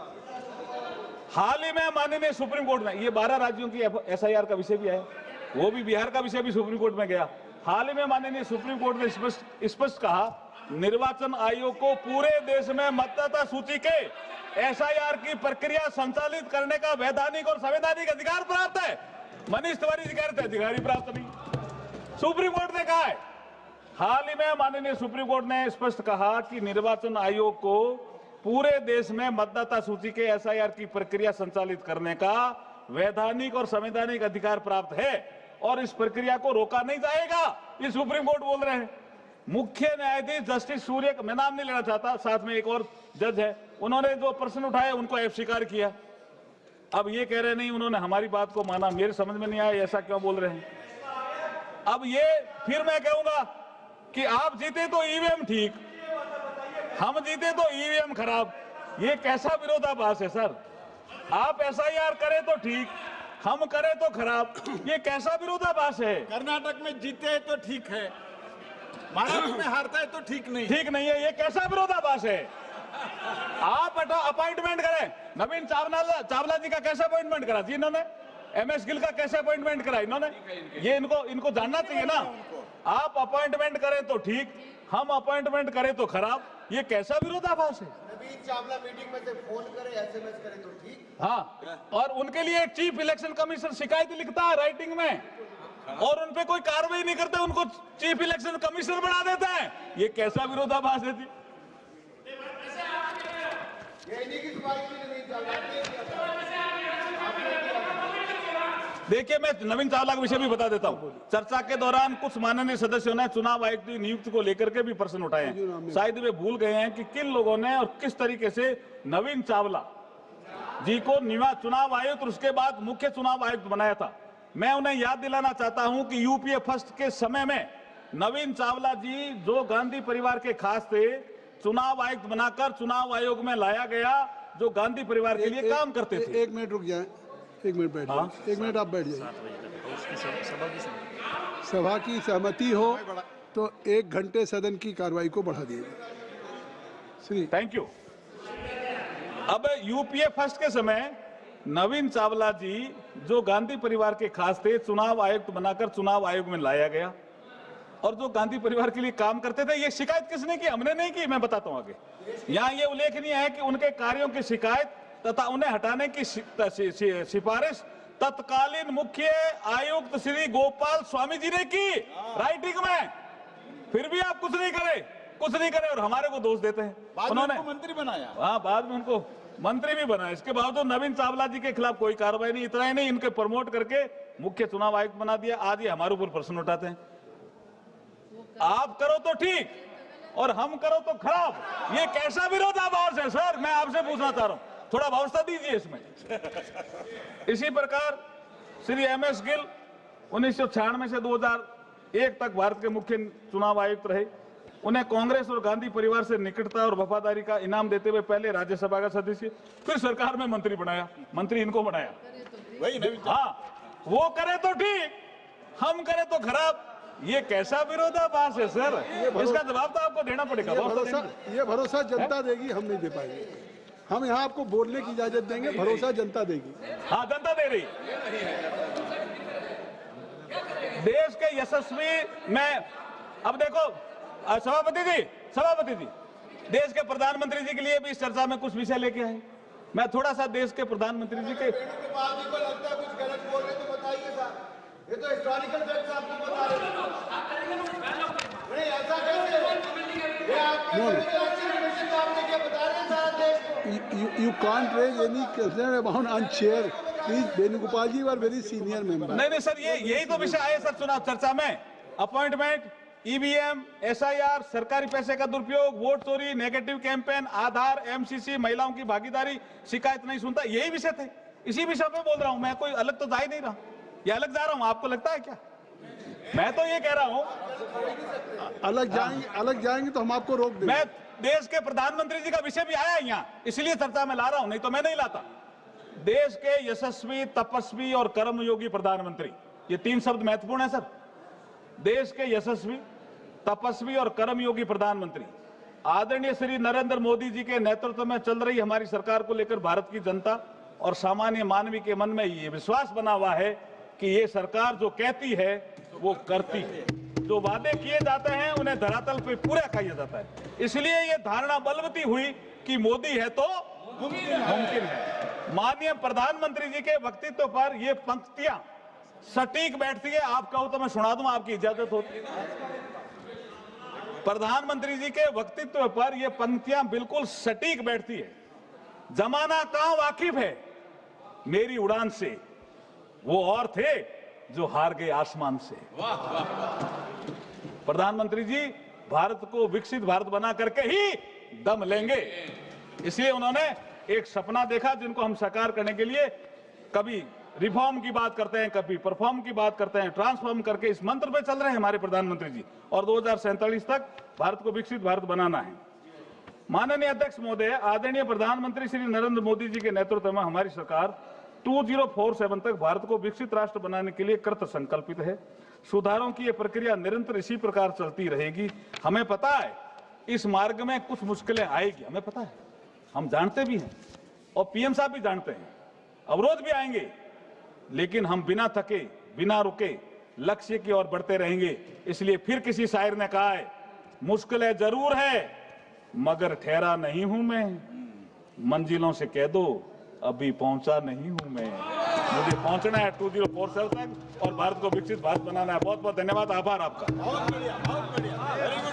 हाल ही में माननीय सुप्रीम कोर्ट ने, ये 12 राज्यों की एसआईआर का विषय भी है, वो भी बिहार का विषय भी सुप्रीम कोर्ट में गया। हाल ही में माननीय सुप्रीम कोर्ट ने स्पष्ट कहा, निर्वाचन आयोग को पूरे देश में मतदाता सूची के एसआईआर की प्रक्रिया संचालित करने का वैधानिक और संवैधानिक अधिकार प्राप्त है। मनीष तिवारी जी कह रहे थे अधिकारी प्राप्त नहीं, सुप्रीम कोर्ट ने कहा है। हाल ही में माननीय सुप्रीम कोर्ट ने स्पष्ट कहा कि निर्वाचन आयोग को पूरे देश में मतदाता सूची के एसआईआर की प्रक्रिया संचालित करने का वैधानिक और संवैधानिक अधिकार प्राप्त है और इस प्रक्रिया को रोका नहीं जाएगा, ये सुप्रीम कोर्ट बोल रहे हैं। मुख्य न्यायाधीश जस्टिस सूर्य, मैं नाम नहीं लेना चाहता, साथ में एक और जज है, उन्होंने जो प्रश्न उठाए उनको अस्वीकार किया। अब ये कह रहे नहीं उन्होंने हमारी बात को माना, मेरे समझ में नहीं आया ऐसा क्यों बोल रहे हैं। अब ये फिर मैं कहूंगा कि आप जीते तो ईवीएम ठीक, हम जीते तो ईवीएम खराब। ये कैसा विरोधाभास है सर? आप एसआईआर करें तो ठीक, हम करें तो खराब। ये कैसा विरोधाभास है? कर्नाटक में जीते तो ठीक है, महाराष्ट्र में हारता है तो ठीक नहीं है। ये कैसा विरोधाभास है? आप अपॉइंटमेंट करें, नवीन चावला जी का कैसे अपॉइंटमेंट करा जी इन्होंने, एमएस गिल का कैसे अपॉइंटमेंट करा इन्होंने, ये इनको जानना चाहिए ना। आप अपॉइंटमेंट करें तो ठीक, हम अपॉइंटमेंट करें तो खराब। ये कैसा विरोधाभास है? नवीन चावला मीटिंग में से फोन करे, एसएमएस करे तो ठीक। हाँ, और उनके लिए चीफ इलेक्शन कमीशन शिकायत लिखता है राइटिंग में, और उन पे कोई कार्रवाई नहीं करते, उनको चीफ इलेक्शन कमिश्नर बना देता है। ये कैसा विरोधाभास है जी? देखिए, मैं नवीन चावला का विषय भी बता देता हूं। चर्चा के दौरान कुछ माननीय सदस्यों ने चुनाव आयुक्त की नियुक्ति को लेकर के भी प्रश्न उठाए हैं। शायद वे भूल गए हैं कि किन लोगों ने और किस तरीके से नवीन चावला जी को चुनाव आयुक्त और उसके बाद मुख्य चुनाव आयुक्त बनाया था। मैं उन्हें याद दिलाना चाहता हूं कि यूपीए फर्स्ट के समय में नवीन चावला जी, जो गांधी परिवार के खास थे, चुनाव आयुक्त बनाकर चुनाव आयोग में लाया गया, जो गांधी परिवार के लिए काम करते थे। एक मिनट रुक जाए, एक मिनट बैठ जाइए, एक मिनट आप बैठ जाइए। सभा की सहमति हो तो 1 घंटे सदन की कार्रवाई को बढ़ा दिए। Thank you. अब यूपीए फर्स्ट के समय नवीन चावला जी, जो गांधी परिवार के खास थे, चुनाव आयुक्त बनाकर चुनाव आयोग में लाया गया, और जो गांधी परिवार के लिए काम करते थे। ये शिकायत किसने की? हमने नहीं की, मैं बताता हूं आगे। यहाँ ये उल्लेखनीय है कि उनके कार्यों की शिकायत तथा उन्हें हटाने की सिफारिश तत्कालीन मुख्य आयुक्त श्री गोपाल स्वामी जी ने की राइटिंग में। फिर भी आप कुछ नहीं करे और हमारे को दोष देते हैं। उन्होंने मंत्री बनाया। हाँ, बाद में उनको मंत्री भी बनाया। इसके बावजूद नवीन चावला जी के खिलाफ कोई कार्रवाई नहीं। इतना ही नहीं, इनके प्रमोट करके मुख्य चुनाव आयुक्त बना दिया। आज ये हमारे ऊपर प्रश्न उठाते हैं। आप करो तो ठीक और हम करो तो खराब। ये कैसा विरोधाभास है सर? मैं आपसे पूछना चाह रहा हूं, थोड़ा व्यवस्था दीजिए इसमें। इसी प्रकार श्री एमएस गिल 1996 से 2001 तक भारत के मुख्य चुनाव आयुक्त रहे। उन्हें कांग्रेस और गांधी परिवार से निकटता और वफादारी का इनाम देते हुए पहले राज्यसभा का सदस्य, फिर सरकार में मंत्री बनाया। मंत्री इनको बनाया। हाँ, वो करे तो ठीक, हम करे तो खराब। ये कैसा विरोधाभास है सर? इसका जवाब तो आपको देना पड़ेगा। ये भरोसा जनता देगी, हम नहीं दे पाएंगे। हम यहाँ आपको बोलने की इजाजत देंगे, भरोसा जनता देगी। हाँ, जनता दे रही। देश के यशस्वी में अब देखो सभापति जी, देश के प्रधानमंत्री जी के लिए भी इस चर्चा में कुछ विषय लेके आए। मैं थोड़ा सा देश के प्रधानमंत्री जी के लगता है कुछ गलत बोल रहे तो बताइए साहब। ये तो हिस्टोरिकल फैक्ट्स आपको बता रहे हैं। नहीं, ऐसा कैसे? ये आपके आपने क्या बता रहे हैं सारा देश को? You can't raise any concern about unchair. Please, Venugopal ji were very senior member. नहीं सर, यही तो विषय आए सर चुनाव चर्चा में। अपॉइंटमेंट, ईवीएम, एसआईआर, सरकारी पैसे का दुरुपयोग, वोट चोरी, नेगेटिव कैंपेन, आधार, एमसीसी, महिलाओं की भागीदारी, शिकायत नहीं सुनता, यही विषय थे। इसी विषय पे बोल रहा हूं मैं, कोई अलग तो जा ही नहीं रहा। या अलग जा रहा हूं, आपको लगता है क्या? मैं तो ये कह रहा हूं अलग जाएंगे तो हम आपको रोक देंगे। मैं देश के प्रधानमंत्री जी का विषय भी आया यहाँ, इसलिए चर्चा में ला रहा हूं, नहीं तो मैं नहीं लाता। देश के यशस्वी, तपस्वी और कर्मयोगी प्रधानमंत्री, ये 3 शब्द महत्वपूर्ण है सर। देश के यशस्वी, तपस्वी और कर्मयोगी प्रधानमंत्री आदरणीय श्री नरेंद्र मोदी जी के नेतृत्व में चल रही हमारी सरकार को लेकर भारत की जनता और सामान्य मानवी के मन में ये विश्वास बना हुआ है कि ये सरकार जो कहती है वो करती है। जो वादे किए जाते हैं उन्हें धरातल पे पूरा किया जाता है। इसलिए ये धारणा बलवती हुई कि मोदी है तो मुमकिन है। माननीय प्रधानमंत्री जी के व्यक्तित्व पर ये पंक्तियां सटीक बैठती है। आप कहो तो मैं सुना दूं, आपकी इजाजत होती। प्रधानमंत्री जी के व्यक्तित्व पर ये पंक्तियां बिल्कुल सटीक बैठती है। जमाना कहां वाकिफ है मेरी उड़ान से, वो और थे जो हार गए आसमान से। प्रधानमंत्री जी भारत को विकसित भारत बना करके ही दम लेंगे। इसलिए उन्होंने एक सपना देखा जिनको हम साकार करने के लिए कभी रिफॉर्म की बात करते हैं, कभी परफॉर्म की बात करते हैं, ट्रांसफॉर्म करके इस मंत्र पे चल रहे हैं हमारे प्रधानमंत्री जी, और 2047 तक भारत को विकसित भारत बनाना है। माननीय अध्यक्ष महोदय, आदरणीय प्रधानमंत्री श्री नरेंद्र मोदी जी के नेतृत्व में हमारी सरकार 2047 तक भारत को विकसित राष्ट्र बनाने के लिए कृत संकल्पित है। सुधारों की यह प्रक्रिया निरंतर इसी प्रकार चलती रहेगी। हमें पता है इस मार्ग में कुछ मुश्किलें आएगी, हमें पता है, हम जानते भी हैं और पीएम साहब भी जानते हैं, अवरोध भी आएंगे, लेकिन हम बिना थके बिना रुके लक्ष्य की ओर बढ़ते रहेंगे। इसलिए फिर किसी शायर ने कहा है, मुश्किलें जरूर है मगर ठहरा नहीं हूं मैं, मंजिलों से कह दो अभी पहुंचा नहीं हूं मैं। मुझे पहुंचना है 2047 तक और भारत को विकसित भारत बनाना है। बहुत बहुत धन्यवाद, आभार आपका। बहुत बढ़िया, बहुत बढ़िया, वेरी गुड।